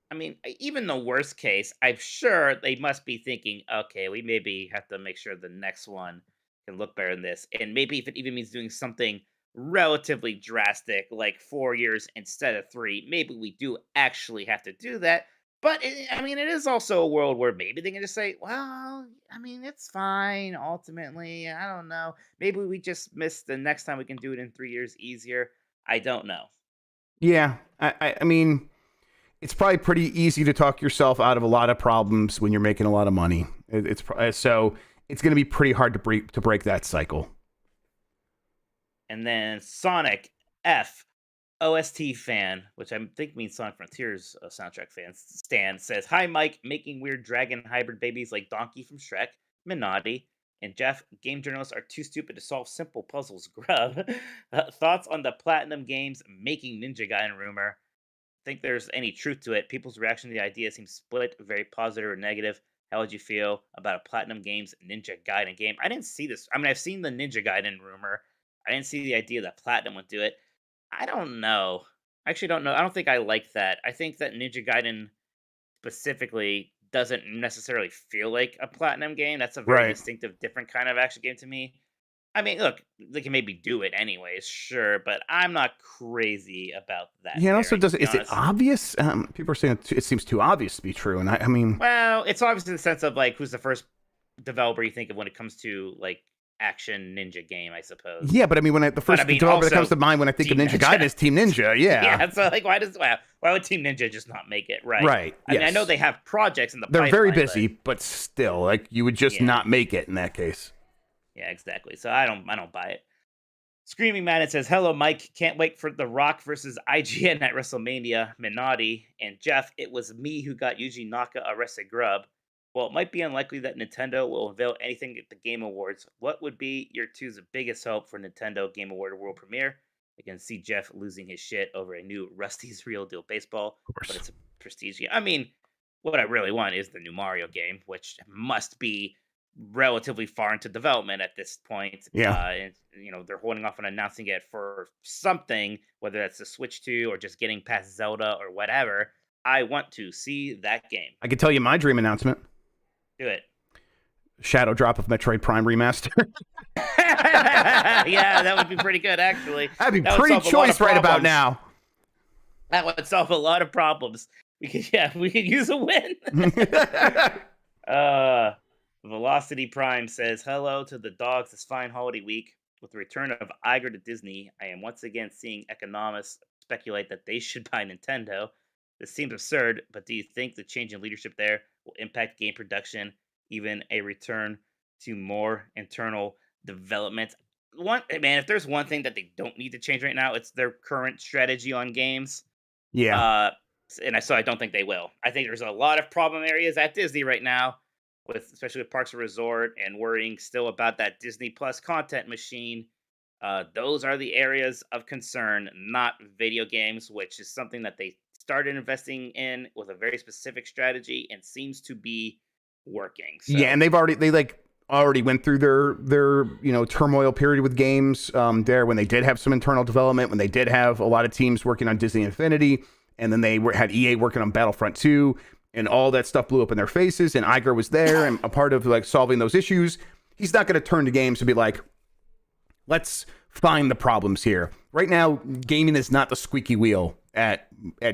I mean, even the worst case, I'm sure they must be thinking, okay, we maybe have to make sure the next one can look better than this. And maybe if it even means doing something relatively drastic, like 4 years instead of 3, maybe we do actually have to do that. But I mean, it is also a world where maybe they can just say, well, I mean, it's fine. Ultimately, I don't know. Maybe we just missed the next time we can do it in 3 years easier. I don't know. Yeah, I mean, it's probably pretty easy to talk yourself out of a lot of problems when you're making a lot of money. So it's going to be pretty hard to break that cycle. And then Sonic F OST fan, which I think means Sonic Frontiers soundtrack fan, Stan says, "Hi Mike, making weird dragon hybrid babies like Donkey from Shrek, Minati, and Jeff, game journalists are too stupid to solve simple puzzles. Grubb, thoughts on the Platinum Games making Ninja Gaiden rumor? Think there's any truth to it? People's reaction to the idea seems split, very positive or negative. How would you feel about a Platinum Games Ninja Gaiden game?" I didn't see this. I mean, I've seen the Ninja Gaiden rumor. I didn't see the idea that Platinum would do it. I don't know. I actually don't know. I don't think I like that. I think that Ninja Gaiden specifically doesn't necessarily feel like a Platinum game. That's a very distinctive, different kind of action game to me. I mean, look, they can maybe do it anyways, sure, but I'm not crazy about that. Yeah, also is it obvious? People are saying it seems too obvious to be true, and I mean, well, it's obvious in the sense of like who's the first developer you think of when it comes to like action ninja game, I suppose. Yeah, but I mean, the first developer that comes to mind when I think of Ninja Gaiden is Team Ninja. Yeah. Yeah. So like, why would Team Ninja just not make it? Right. Right. I mean, I know they have projects in the They're pipeline, very busy, but still, like you would just not make it in that case. Yeah, exactly. So I don't buy it. Screaming Madden says, "Hello, Mike. Can't wait for The Rock versus IGN at WrestleMania. Minati and Jeff. It was me who got Yuji Naka arrested. Grubb. Well, it might be unlikely that Nintendo will unveil anything at the Game Awards. What would be your two's biggest hope for Nintendo Game Award World Premiere? I can see Jeff losing his shit over a new Rusty's Real Deal Baseball, but it's a prestige game. I mean, what I really want is the new Mario game, which must be relatively far into development at this point. Yeah. And, they're holding off on announcing it for something, whether that's the Switch 2 or just getting past Zelda or whatever. I want to see that game. I could tell you my dream announcement. Do it. Shadow drop of Metroid Prime remaster. Yeah, that would be pretty good, actually. That'd be pretty choice right about now. That would solve a lot of problems. We could use a win. Velocity Prime says, "Hello to the dogs this fine holiday week. With the return of Iger to Disney, I am once again seeing economists speculate that they should buy Nintendo. This seems absurd, but do you think the change in leadership there will impact game production, even a return to more internal development?" If there's one thing that they don't need to change right now, it's their current strategy on games. Yeah. So I don't think they will. I think there's a lot of problem areas at Disney right now, especially with Parks and Resort, and worrying still about that Disney Plus content machine. Those are the areas of concern, not video games, which is something that they started investing in with a very specific strategy and seems to be working. So. Yeah, and they already went through their turmoil period with games there when they did have some internal development, when they did have a lot of teams working on Disney Infinity, and then they had EA working on Battlefront 2, and all that stuff blew up in their faces, and Iger was there and a part of like solving those issues. He's not going to turn to games to be like, let's find the problems here. Right now, gaming is not the squeaky wheel at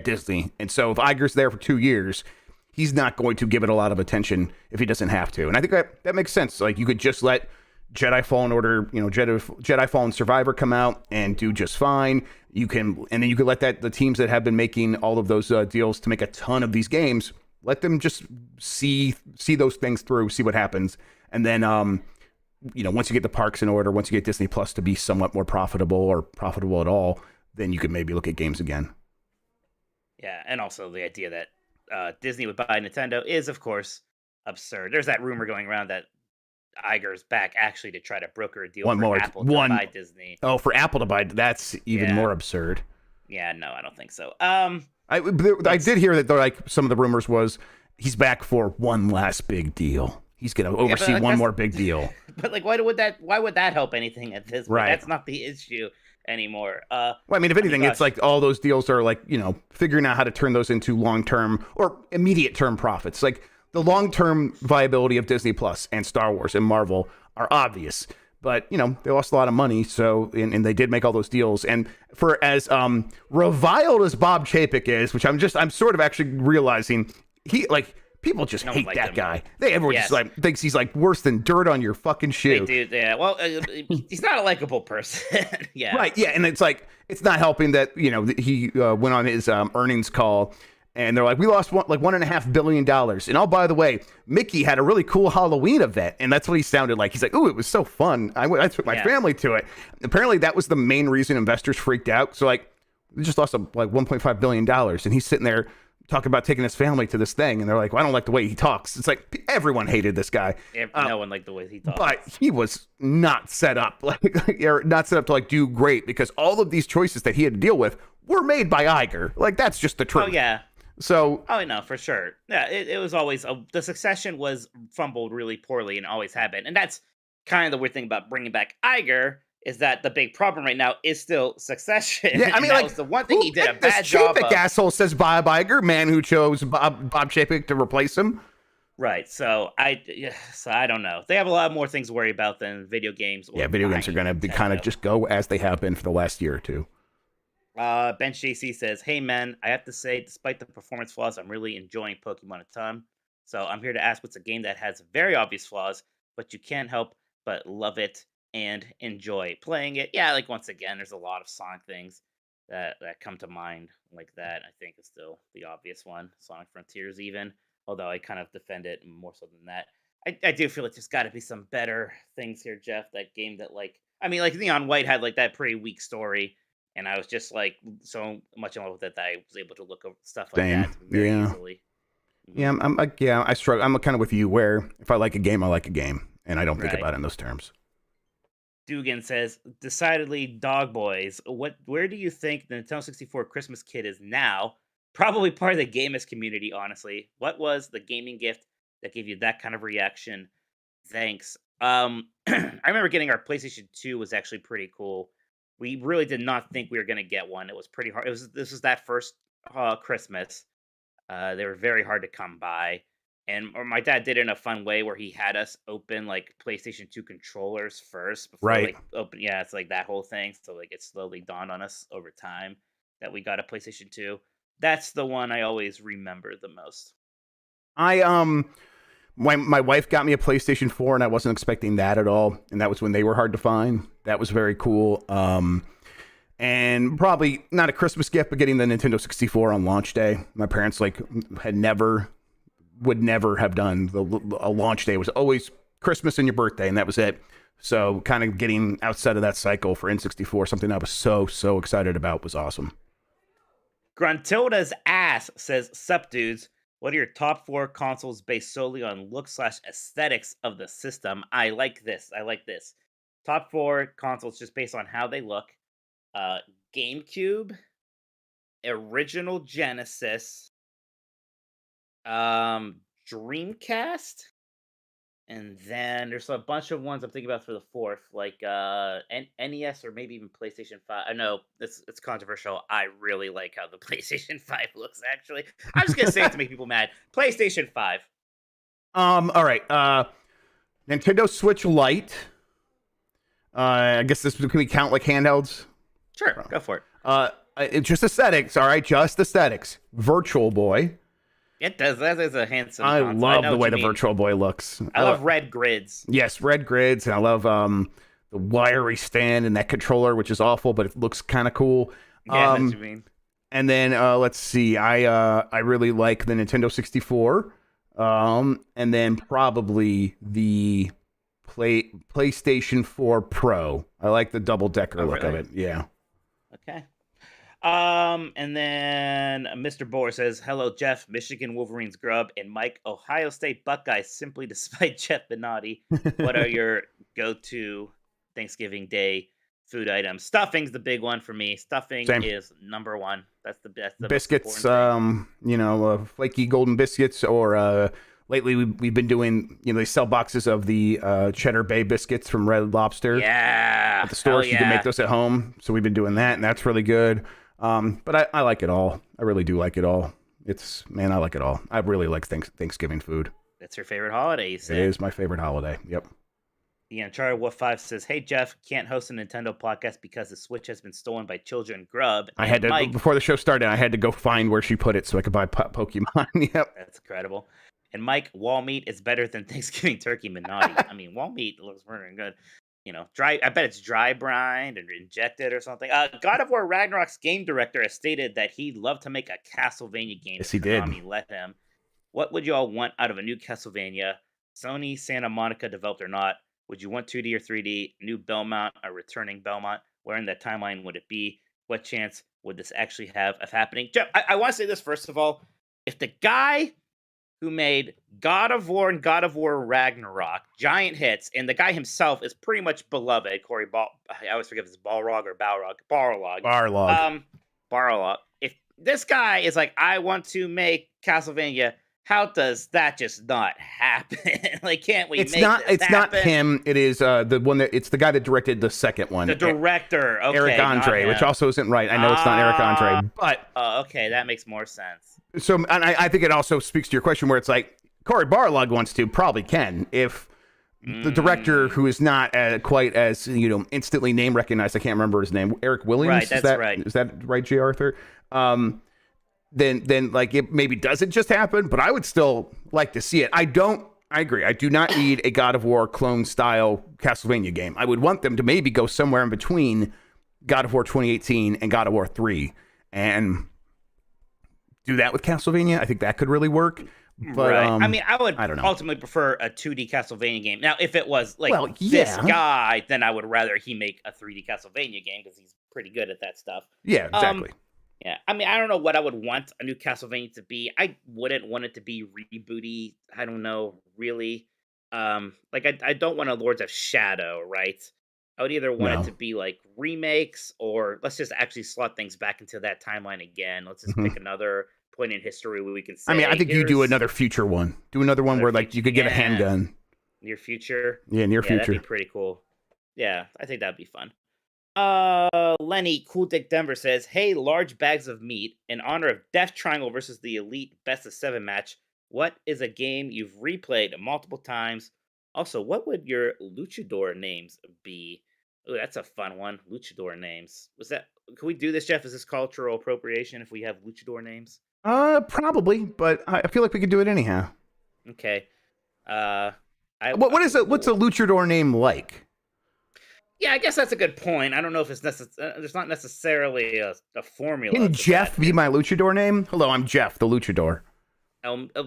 Disney, and so if Iger's there for 2 years, he's not going to give it a lot of attention if he doesn't have to. And I think that makes sense. Like, you could just let Jedi Fallen Order, Jedi Fallen Survivor come out and do just fine. And then you could let the teams that have been making all of those deals to make a ton of these games, let them just see those things through, see what happens. And then, once you get the parks in order, once you get Disney Plus to be somewhat more profitable or profitable at all, then you could maybe look at games again. Yeah, and also the idea that Disney would buy Nintendo is, of course, absurd. There's that rumor going around that Iger's back actually to try to broker a deal Apple to buy Disney. Oh, for Apple to buy, that's even more absurd. Yeah, no, I don't think so. I did hear that like some of the rumors was he's back for one last big deal. He's going to oversee one more big deal. But like, why would that help anything at this point? Right. That's not the issue anymore. Well, I mean, if anything, it's like all those deals are like, figuring out how to turn those into long-term or immediate-term profits. Like the long-term viability of Disney Plus and Star Wars and Marvel are obvious. But, they lost a lot of money, so and they did make all those deals. And for as reviled as Bob Chapek is, which I'm sort of actually realizing people just hate that guy. Everyone just thinks he's like worse than dirt on your fucking shoe. They do, yeah. Well, he's not a likable person. Yeah. Right. Yeah, and it's like it's not helping that he went on his earnings call. And they're like, we lost $1.5 billion. And oh, by the way, Mickey had a really cool Halloween event. And that's what he sounded like. He's like, ooh, it was so fun. I took my family to it. Apparently, that was the main reason investors freaked out. So, we just lost $1.5 billion. And he's sitting there talking about taking his family to this thing. And they're like, well, I don't like the way he talks. It's like everyone hated this guy. No one liked the way he talks. But he was not set up, not set up to do great because all of these choices that he had to deal with were made by Iger. That's just the truth. Oh, yeah. So, no, for sure. Yeah, it was always the succession was fumbled really poorly and always had been. And that's kind of the weird thing about bringing back Iger is that the big problem right now is still succession. Yeah, I mean, that was the one thing he did a bad job of. Chapek asshole says Bob Iger, man who chose Bob Chapek to replace him. Right. So I don't know. They have a lot more things to worry about than video games. Video games are going to be kind of just go as they have been for the last year or two. Bench JC says, hey man, I have to say, despite the performance flaws, I'm really enjoying Pokemon a ton. So I'm here to ask what's a game that has very obvious flaws, but you can't help but love it and enjoy playing it. Yeah, once again, there's a lot of Sonic things that come to mind like that. I think is still the obvious one. Sonic Frontiers even, although I kind of defend it more so than that. I do feel like there's got to be some better things here, Jeff. That game that Neon White had that pretty weak story. And I was just so much in love with it that I was able to look over stuff like that very easily. Yeah, I struggle. I'm kind of with you where if I like a game, I like a game. And I don't think about it in those terms. Dugan says, decidedly Dog Boys. Where do you think the Nintendo 64 Christmas kit is now? Probably part of the gamers community, honestly. What was the gaming gift that gave you that kind of reaction? Thanks. I remember getting our PlayStation 2 was actually pretty cool. We really did not think we were going to get one. It was pretty hard. This was that first Christmas. They were very hard to come by. And my dad did it in a fun way where he had us open PlayStation 2 controllers first before open. Yeah, it's that whole thing. So it slowly dawned on us over time that we got a PlayStation 2. That's the one I always remember the most. My wife got me a PlayStation 4 and I wasn't expecting that at all. And that was when they were hard to find. That was very cool. And probably not a Christmas gift, but getting the Nintendo 64 on launch day. My parents would never have done a launch day. It was always Christmas and your birthday, and that was it. So kind of getting outside of that cycle for N64, something I was so excited about, was awesome. Gruntilda's ass says, sup dudes, what are your top 4 consoles based solely on look/aesthetics of the system? I like this. Top 4 consoles just based on how they look. GameCube, original Genesis, Dreamcast, and then there's a bunch of ones I'm thinking about for the 4th, NES or maybe even PlayStation 5. I know it's controversial. I really like how the PlayStation 5 looks, actually. I'm just gonna say it to make people mad. PlayStation 5. All right. Nintendo Switch Lite. I guess can we count handhelds? Sure, go for it. It's just aesthetics, all right? Just aesthetics. Virtual Boy. It does. That is a handsome I console. love the way the Virtual Boy looks. I love red grids. Yes, red grids. And I love the wiry stand and that controller, which is awful, but it looks kind of cool. Yeah, that's what you mean. And then let's see. I really like the Nintendo 64. And then probably the PlayStation 4 Pro. I like the double-decker look of it. Yeah. Okay. And then Mr. Bohr says, "Hello, Jeff, Michigan Wolverines Grubb, and Mike, Ohio State Buckeyes." Simply despite Jeff Benatti, what are your go-to Thanksgiving Day food items? Stuffing's the big one for me. Stuffing Same. is number one. That's the best. Biscuits, flaky golden biscuits, or lately we've been doing, they sell boxes of the Cheddar Bay biscuits from Red Lobster. Yeah. At the store, Hell you can make those at home. So we've been doing that, and that's really good. But I like it all. I really do like it all. I like it all. I really like Thanksgiving food. That's your favorite holiday, you said. It is my favorite holiday. Yep. Yeah, Charlie Wolf 5 says, "Hey Jeff, can't host a Nintendo podcast because the Switch has been stolen by children." Grubb. I had to, Mike, before the show started, I had to go find where she put it so I could buy Pokemon. Yep. That's incredible. And Mike, wall meat is better than Thanksgiving turkey Minotti. I mean, wall meat looks very good. Dry. I bet it's dry brined and injected or something. God of War Ragnarok's game director has stated that he'd love to make a Castlevania game. Yes, he did. Konami let him. What would you all want out of a new Castlevania? Sony, Santa Monica developed or not? Would you want 2D or 3D? New Belmont, a returning Belmont? Where in that timeline would it be? What chance would this actually have of happening? Jeff, I want to say this first of all. If the guy who made God of War and God of War Ragnarok, giant hits, and the guy himself is pretty much beloved, I always forget if it's Balrog or Balrog. Barlog. If this guy is like, I want to make Castlevania, how does that just not happen? Can't we It's make not. this It's happen? not him. It is the one that. It's the guy that directed the second one. The director, okay, Eric Andre, which also isn't right. I know it's not Eric Andre, but okay, that makes more sense. So, and I think it also speaks to your question, where it's like Cory Barlog wants to, probably can, if the director, who is not quite as instantly name recognized, I can't remember his name, Eric Williams. Right, that's right. Is that right, J. Arthur? Then like it maybe doesn't just happen, but I would still like to see it. I agree. I do not need a God of War clone style Castlevania game. I would want them to maybe go somewhere in between God of War 2018 and God of War 3 and do that with Castlevania. I think that could really work. But, right. I mean, I don't know. ultimately prefer a 2D Castlevania game. Now, if it was this guy, then I would rather he make a 3D Castlevania game because he's pretty good at that stuff. Yeah, exactly. Yeah, I mean, I don't know what I would want a new Castlevania to be. I wouldn't want it to be rebooty. I don't know, really. I don't want a Lords of Shadow, right? I would either want it to be like remakes, or let's just actually slot things back into that timeline again. Let's just pick another point in history where we can say, I mean, I think you do another future one. Do another one where like you could get a handgun. Near future? Yeah, near future. That'd be pretty cool. Yeah, I think that'd be fun. Lenny Cool Dick Denver says, "Hey, large bags of meat. In honor of Death Triangle versus the Elite Best of 7 match, what is a game you've replayed multiple times? Also, what would your luchador names be?" Oh, that's a fun one. Luchador names. Can we do this, Jeff? Is this cultural appropriation if we have luchador names? Probably, but I feel like we could do it anyhow. Okay. What's a luchador name like? Yeah, I guess that's a good point. I don't know if it's there's not necessarily a formula. Can Jeff be my luchador name? Hello, I'm Jeff, the luchador.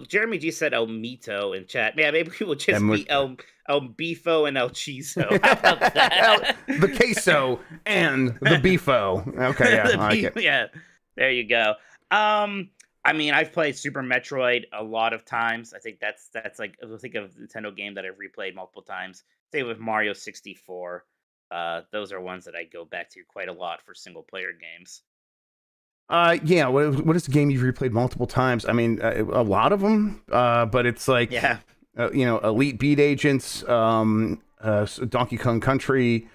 Jeremy G said El Mito in chat. Yeah, maybe we will just be El Bifo and El Chiso. How about that? The queso and the bifo. Okay, yeah, I like it. Yeah, there you go. I mean, I've played Super Metroid a lot of times. I think that's like, if I think of a Nintendo game that I've replayed multiple times. Same with Mario 64. Those are ones that I go back to quite a lot for single player games. Yeah. What is the game you've replayed multiple times? I mean, a lot of them. But it's like, Elite Beat Agents, Donkey Kong Country,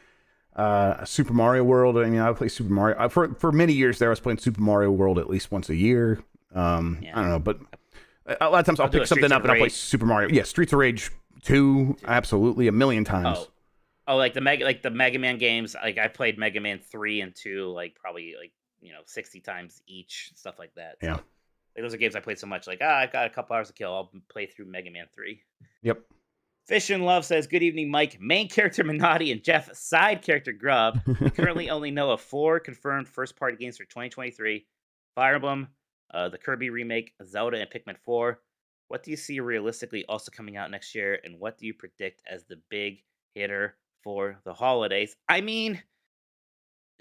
Super Mario World. I mean, I play Super Mario for many years there. I was playing Super Mario World at least once a year. I don't know, but a lot of times I'll pick something up and I'll play Super Mario. Yeah, Streets of Rage 2, absolutely, a million times. Oh, like the Mega Man games. Like I played Mega Man 3 and 2, like probably 60 times each, stuff like that. Yeah. So, those are games I played so much. Like, I got a couple hours to kill. I'll play through Mega Man 3. Yep. Fish and Love says, "Good evening, Mike. Main character Minotti and Jeff, side character Grubb. We currently only know of 4 confirmed first-party games for 2023. Fire Emblem, the Kirby remake, Zelda, and Pikmin 4. What do you see realistically also coming out next year, and what do you predict as the big hitter for the holidays?" I mean,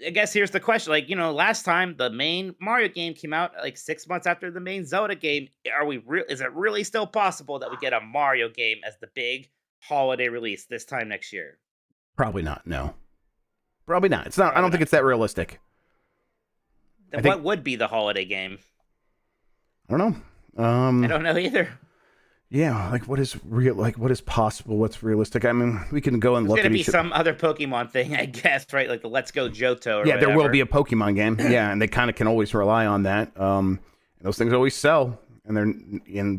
I guess here's the question. Like, last time the main Mario game came out like 6 months after the main Zelda game. Is it really still possible that we get a Mario game as the big holiday release this time next year? Probably not. No. Probably not. It's not. I don't think it's that realistic. Then what would be the holiday game? I don't know. I don't know either. Yeah, like what is real? Like what is possible? What's realistic? I mean, we can go and look. It's gonna be some other Pokemon thing, I guess, right? Like the Let's Go Johto. Or yeah, whatever. there will be a Pokemon game. Yeah, and they kind of can always rely on that. And those things always sell, and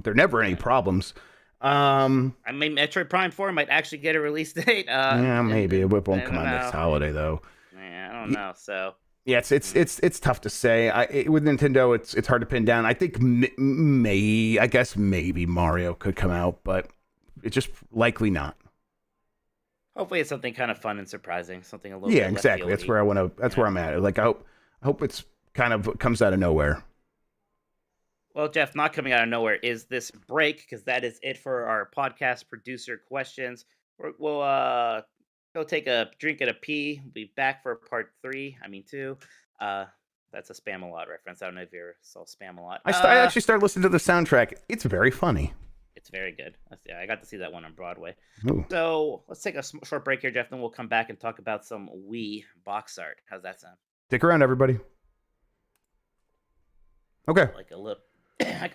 they're never any problems. I mean, Metroid Prime 4 might actually get a release date. Yeah, maybe it won't come out next holiday though. Yeah, I don't know. So. Yeah, it's tough to say. With Nintendo, it's hard to pin down. I think maybe Mario could come out, but it's just likely not. Hopefully, it's something kind of fun and surprising, something a little. Yeah, bit exactly. That's where I want to. That's where I'm at. Like I hope it's kind of comes out of nowhere. Well, Jeff, not coming out of nowhere is this break, because that is it for our podcast producer questions. We'll go take a drink and a pee. We'll be back for part 3. I mean 2. That's a Spam-A-Lot reference. I don't know if you ever saw Spam-A-Lot. I actually started listening to the soundtrack. It's very funny. It's very good. I got to see that one on Broadway. Ooh. So let's take a short break here, Jeff. Then we'll come back and talk about some Wii box art. How's that sound? Stick around, everybody. Okay. I got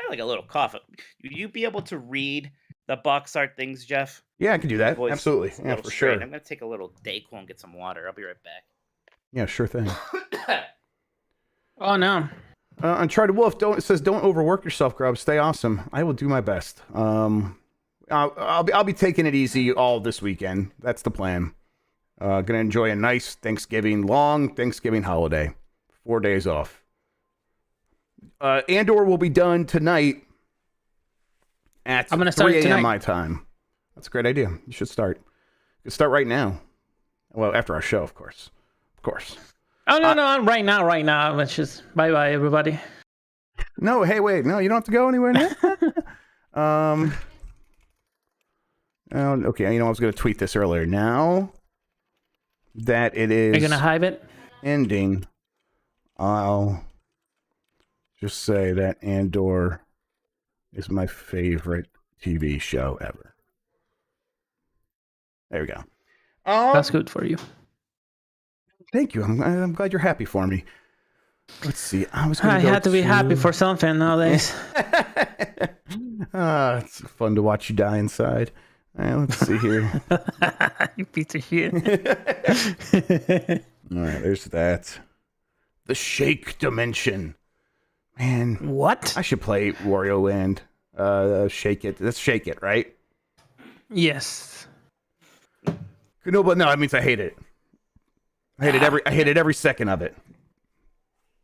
like a little cough. Would you be able to read the box art things, Jeff? Yeah, I can do that. Absolutely. Yeah, for sure. I'm going to take a little Dayquil and get some water. I'll be right back. Yeah, sure thing. Oh no. Uncharted Wolf it says don't overwork yourself, Grubb. Stay awesome. I will do my best. I'll be taking it easy all this weekend. That's the plan. Gonna enjoy a nice long Thanksgiving holiday. 4 days off. Andor will be done tonight at 3 a.m. my time. That's a great idea. You should start. You can start right now. Well, after our show, of course. Of course. Oh, no, right now. Let's just bye-bye, everybody. No, hey, wait. No, you don't have to go anywhere now. Okay, I was going to tweet this earlier. Now that it is... Are you going to hype it? Ending, I'll just say that Andor is my favorite TV show ever. There we go. That's good for you. Thank you. I'm glad you're happy for me. Let's see. I had to be happy for something nowadays. It's fun to watch you die inside. Let's see here. You piece of shit. All right, there's that. The Shake Dimension. Man. What? I should play Wario Land. Shake It. That's Shake It, right? Yes. No, but no, that means I hate it. I hated every second of it.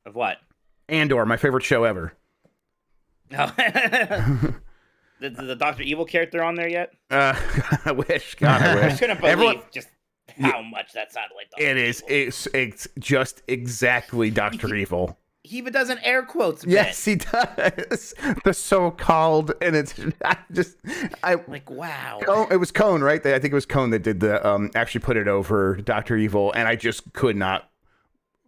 Of what? Andor, my favorite show ever. Oh. the Dr. Evil character on there yet? I wish. God, I wish. I couldn't believe just how much that sounded like Dr. Evil. It's just exactly Dr. Evil. He even does an air quotes bit. Yes, he does. The so-called, and it's like, wow. It was Cone, right? I think it was Cone that did the actually put it over Dr. Evil, and I just could not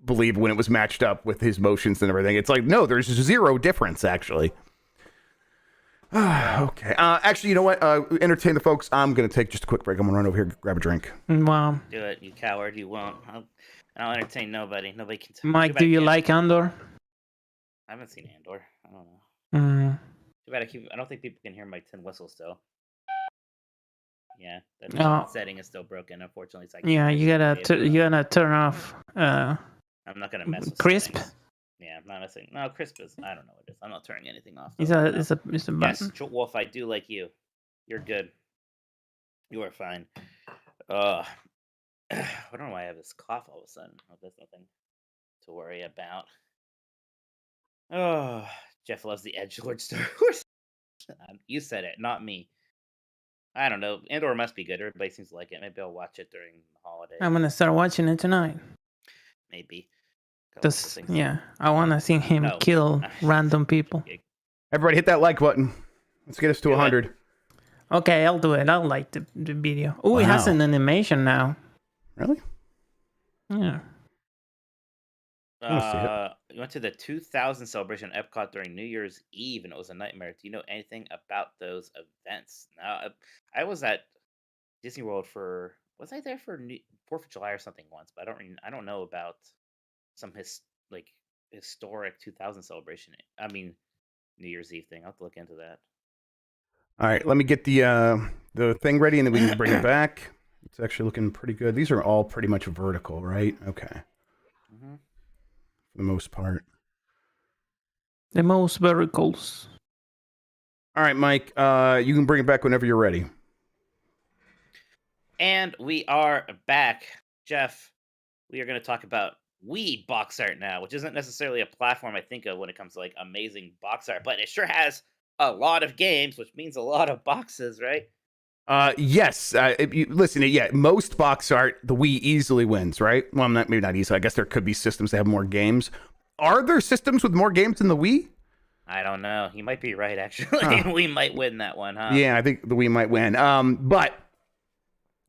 believe when it was matched up with his motions and everything. It's like, no, there's zero difference, actually. Okay. Actually, you know what? Entertain the folks. I'm going to take just a quick break. I'm going to run over here and grab a drink. Wow. Do it, you coward. You won't. I'll entertain nobody. Nobody can. Mike, do you like Andor? I haven't seen Andor. I don't know. Too bad I don't think people can hear my tin whistle still. Yeah, that setting is still broken, unfortunately. So you gotta turn off. I'm not gonna mess with crisp. Settings. Yeah, I'm not messing. No, crisp is. I don't know what it is. I'm not turning anything off. It's a button. Yes, Wolf. I do like you. You're good. You are fine. I don't know why I have this cough all of a sudden. There's nothing to worry about. Oh, Jeff loves the edgelord Star Wars. You said it, not me. I don't know. Andor must be good. Everybody seems to like it. Maybe I'll watch it during the holiday. I'm gonna start watching it tonight. Maybe. I want to see him kill random people. Everybody hit that like button. Let's get us to 100. Okay, I'll do it. I'll like the video. Oh, It has an animation now. Really? Yeah. see it. We went to the 2000 celebration at Epcot during New Year's Eve, and it was a nightmare. Do you know anything about those events? Now, I was at Disney World was I there for 4th of July or something once, but I don't know about some historic 2000 celebration. I mean, New Year's Eve thing. I'll have to look into that. All right, let me get the thing ready, and then we can bring it back. It's actually looking pretty good. These are all pretty much vertical, right? Okay. Mm-hmm. For the most part. The most verticals. All right, Mike, you can bring it back whenever you're ready. And we are back. Jeff, we are going to talk about Wii Box Art now, which isn't necessarily a platform I think of when it comes to amazing box art, but it sure has a lot of games, which means a lot of boxes, right? Yes. Most box art, the Wii easily wins, right? Well, maybe not easily. I guess there could be systems that have more games. Are there systems with more games than the Wii? I don't know. You might be right, actually. We might win that one, huh? Yeah, I think the Wii might win. But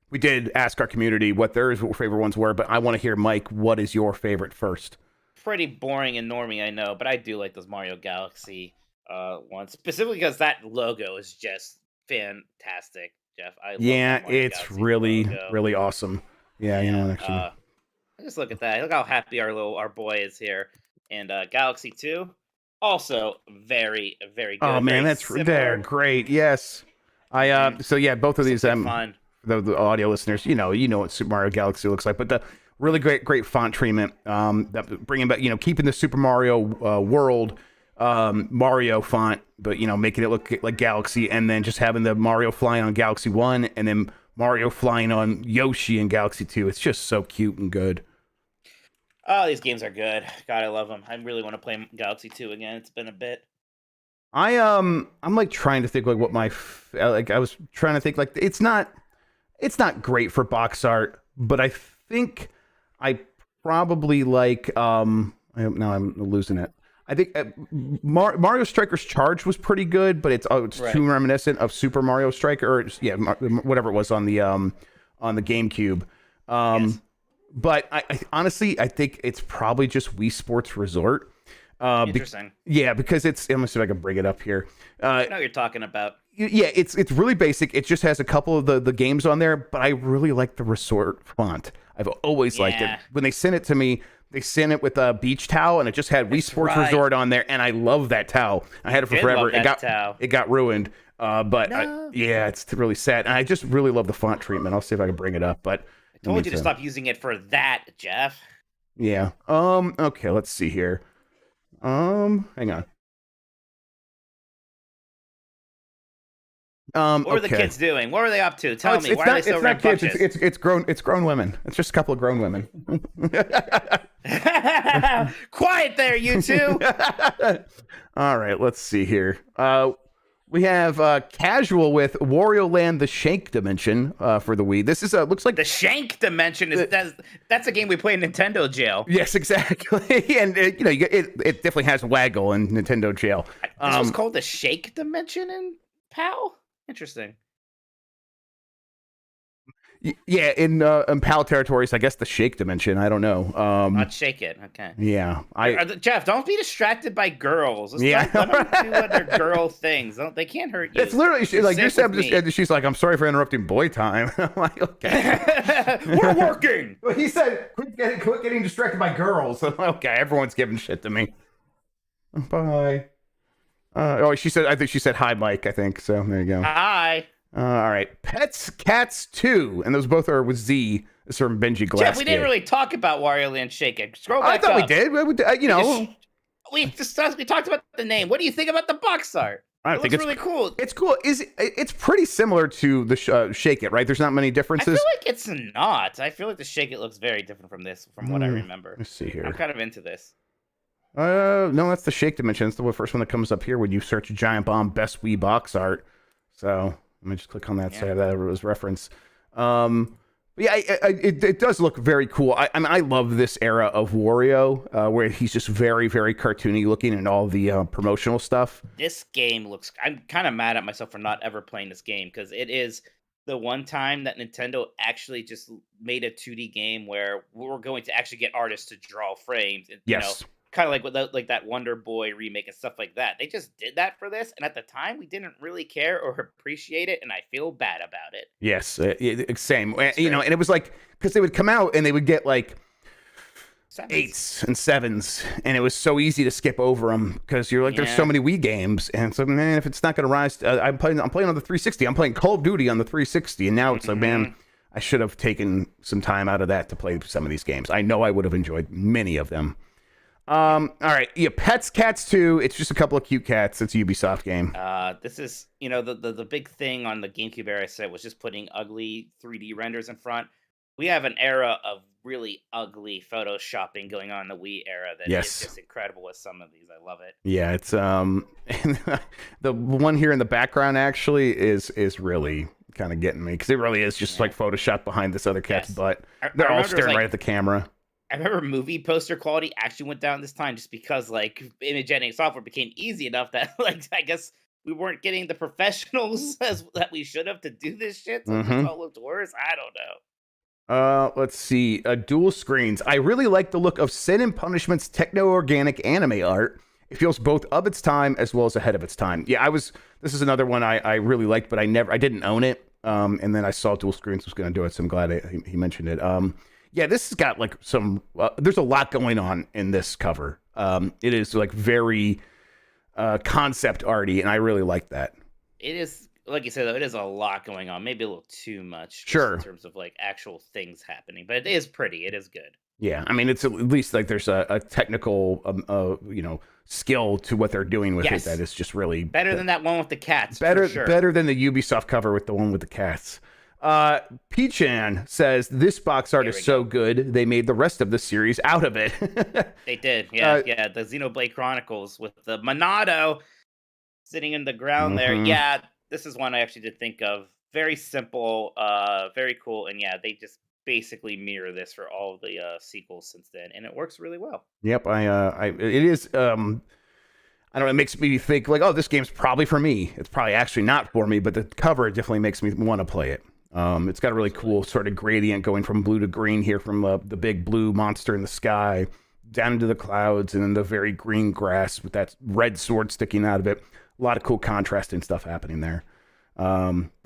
we did ask our community what their favorite ones were, but I want to hear, Mike, what is your favorite first? Pretty boring and normie, I know, but I do like those Mario Galaxy ones, specifically because that logo is just fantastic, Jeff. I love it's Galaxy really, logo. really awesome. Yeah, actually. Just look at that. Look how happy our boy is here. And Galaxy 2, also very, very good. Oh man, they're great. Yes. Both of these fun. The audio listeners, you know what Super Mario Galaxy looks like, but the really great font treatment, that bringing back, keeping the Super Mario World Mario font, but making it look like Galaxy, and then just having the Mario flying on Galaxy 1 and then Mario flying on Yoshi in Galaxy 2. It's just so cute and good. Oh, these games are good. God, I love them. I really want to play Galaxy 2 again. It's been a bit. I'm trying to think what my I was trying to think it's not great for box art, but I think I probably like now I'm losing it. I think Mario Striker's Charge was pretty good, but it's right. Too reminiscent of Super Mario Striker, or whatever it was on the GameCube. Yes. But I honestly think it's probably just Wii Sports Resort. Interesting. Because it's. I'm gonna see if I can bring it up here. I know what you're talking about. Yeah, it's really basic. It just has a couple of the games on there, but I really like the resort font. I've always liked it. When they sent it to me, they sent it with a beach towel, and it just had Wii Sports Resort on there, and I love that towel. I had it for forever. It got ruined, but no. It's really sad. And I just really love the font treatment. I'll see if I can bring it up. But I told you to stop using it for that, Jeff. Yeah. Okay. Let's see here. Hang on. What were the kids doing? What were they up to? Tell me. Why are they still red punches? It's grown women. It's just a couple of grown women. Quiet there, you two. All right, let's see here. We have casual with Wario Land: The Shank Dimension for the Wii. This is looks like the Shank Dimension that's a game we play in Nintendo Jail. Yes, exactly. And it definitely has Waggle in Nintendo Jail. This was called the Shake Dimension in PAL. Interesting. Yeah, in PAL territories, I guess the Shake Dimension. I don't know. Not Shake It. Okay. Yeah, Jeff, don't be distracted by girls. Let them do other girl things. They can't hurt you. It's literally she's like, "I'm sorry for interrupting boy time." I'm like, "Okay, we're working." Well, he said, "Quit getting distracted by girls." I'm like, okay, everyone's giving shit to me. Bye. She said. I think she said hi, Mike. I think so. There you go. Hi. All right, Pets Cats 2, and those both are with Z. It's from Benji Glass. Jeff, we didn't really talk about Wario Land Shake It. Scroll back I thought up. we did. We talked about the name. What do you think about the box art? It looks really cool. It's cool. It's pretty similar to the Shake It, right? There's not many differences. I feel like it's not. I feel like the Shake It looks very different from this, from what I remember. Let's see here. I'm kind of into this. No, that's the Shake Dimension. It's the first one that comes up here when you search Giant Bomb Best Wii Box Art. So let me just click on that so I have that as reference. It does look very cool. I love this era of Wario, where he's just very, very cartoony looking in all the promotional stuff. This game looks... I'm kind of mad at myself for not ever playing this game, because it is the one time that Nintendo actually just made a 2D game where we're going to actually get artists to draw frames. And, Yes. kind of like with like that Wonder Boy remake and stuff like that. They just did that for this, and at the time we didn't really care or appreciate it, and I feel bad about it. Yes, same. You know, and it was like because they would come out and they would get like 8s and 7s, and it was so easy to skip over them because you're like, there's so many Wii games, and so man, if it's not going to rise, I'm playing on the 360. I'm playing Call of Duty on the 360, and now it's like, man, I should have taken some time out of that to play some of these games. I know I would have enjoyed many of them. All right, yeah, Pets Cats 2. It's just a couple of cute cats. It's a Ubisoft game. This is, the big thing on the GameCube era set was just putting ugly 3D renders in front. We have an era of really ugly photoshopping going on in the Wii era that is just incredible with some of these. I love it. Yeah, it's the one here in the background actually is really kind of getting me because it really is just like Photoshop behind this other cat's butt. They're all staring right at the camera. I remember movie poster quality actually went down this time just because like image editing software became easy enough that like I guess we weren't getting the professionals that we should have to do this shit. So it just all looked worse. I don't know. Let's see. Dual screens. I really like the look of Sin and Punishment's techno-organic anime art. It feels both of its time as well as ahead of its time. Yeah, this is another one I really liked, but I didn't own it. And then I saw Dual Screens was going to do it, so I'm glad he mentioned it. Yeah, this has got like some. There's a lot going on in this cover. It is like very concept arty, and I really like that. It is, like you said, though, it is a lot going on. Maybe a little too much, in terms of like actual things happening. But it is pretty. It is good. Yeah, I mean, it's at least like there's a technical, skill to what they're doing with it. That is just really better than that one with the cats. Better, for sure. Better than the Ubisoft cover with the one with the cats. Peachan says this box art is so good they made the rest of the series out of it. They did, yeah. The Xenoblade Chronicles with the Monado sitting in the ground there. Yeah, this is one I actually did think of. Very simple, very cool, and yeah, they just basically mirror this for all of the sequels since then, and it works really well. Yep, it is. I don't know. It makes me think like, oh, this game's probably for me. It's probably actually not for me, but the cover definitely makes me want to play it. It's got a really cool sort of gradient going from blue to green here, from the big blue monster in the sky down into the clouds, and then the very green grass with that red sword sticking out of it. A lot of cool contrasting stuff happening there.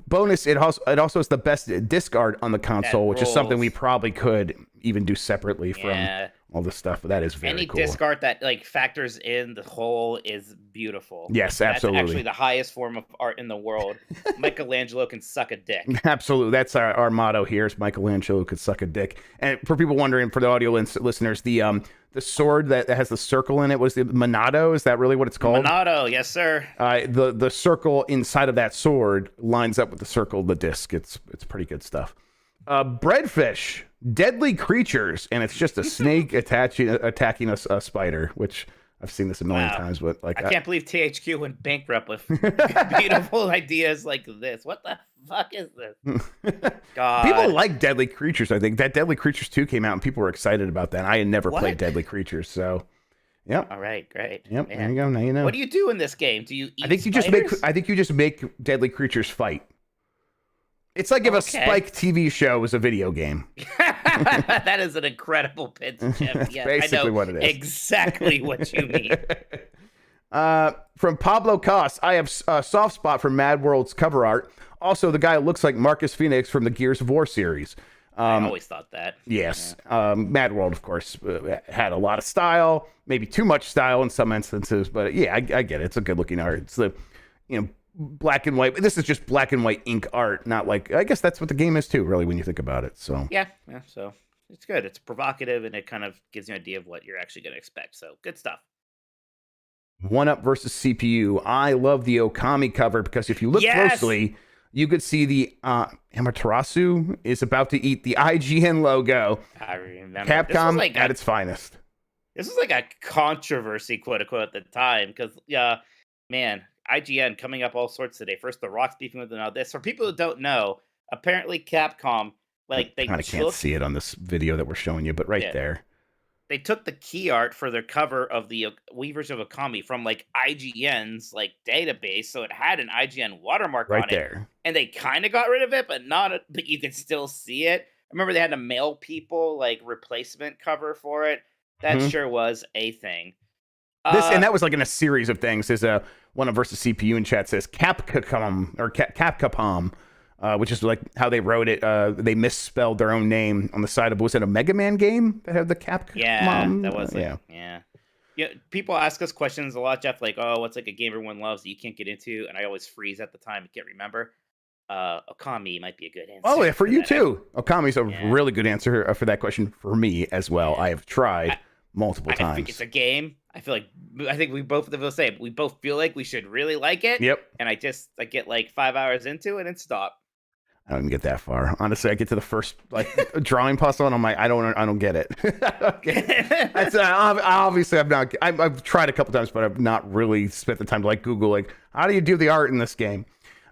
Bonus, it also is the best disc art on the console, which is something we probably could even do separately from all this stuff. But that is very cool. Any disc art that like factors in the whole is beautiful. Yes, absolutely. That's actually the highest form of art in the world. Michelangelo can suck a dick. Absolutely. That's our motto here is Michelangelo could suck a dick. And for people wondering, for the audio listeners, the sword that has the circle in it was the Monado. Is that really what it's called? Monado, yes, sir. The circle inside of that sword lines up with the circle of the disc. It's pretty good stuff. Breadfish, deadly creatures, and it's just a snake attacking a spider, which I've seen this a million times. But like, I can't believe THQ went bankrupt with beautiful ideas like this. What the fuck is this? God, people like Deadly Creatures. I think that Deadly Creatures 2 came out, and people were excited about that. I had never played Deadly Creatures, so. Yep. All right, great. Yep. Man. There you go. Now you know. What do you do in this game? Do you eat I think you just make Deadly Creatures fight. It's like if a Spike TV show was a video game. That is an incredible pitch, Jim. That's yes, basically I know what it is. Exactly what you mean. From Pablo Cos, I have a soft spot for Mad World's cover art. Also, the guy looks like Marcus Phoenix from the Gears of War series. I always thought that. Yes. Yeah. Mad World, of course, had a lot of style, maybe too much style in some instances, but yeah, I get it. It's a good looking art. It's the, black and white. This is just black and white ink art, not like, I guess that's what the game is too, really, when you think about it. So yeah, so it's good. It's provocative, and it kind of gives you an idea of what you're actually going to expect. So good stuff. 1UP versus CPU. I love the Okami cover because if you look closely, you could see the Amaterasu is about to eat the IGN logo. I remember. Capcom at its finest. This was like a controversy, quote unquote, at the time, because man, IGN coming up all sorts today. First, The Rock's beefing with now this. For people who don't know, apparently Capcom, like they can't see it on this video that we're showing you, but there. They took the key art for their cover of the Wii version of Okami from like IGN's like database, so it had an IGN watermark on it. and they kind of got rid of it, but but you could still see it. I remember they had to mail people like replacement cover for it. That sure was a thing. And that was like in a series of things. There's one of versus CPU in chat says Capcom or Capcom, which is like how they wrote it. They misspelled their own name on the side of, was it a Mega Man game that had the Capcom? Yeah, that was it. Yeah. People ask us questions a lot, Jeff, like, oh, what's like a game everyone loves that you can't get into? And I always freeze at the time and can't remember. Okami might be a good answer. Oh, yeah, for you too. Okami's a really good answer for that question for me as well. I have tried multiple times. I think it's a game. I think we both of us say we both feel like we should really like it. Yep. And I get like 5 hours into it and stop. I don't even get that far. Honestly, I get to the first like drawing puzzle and I'm like, I don't get it. Okay. Obviously I've tried a couple times, but I've not really spent the time to like Google like how do you do the art in this game?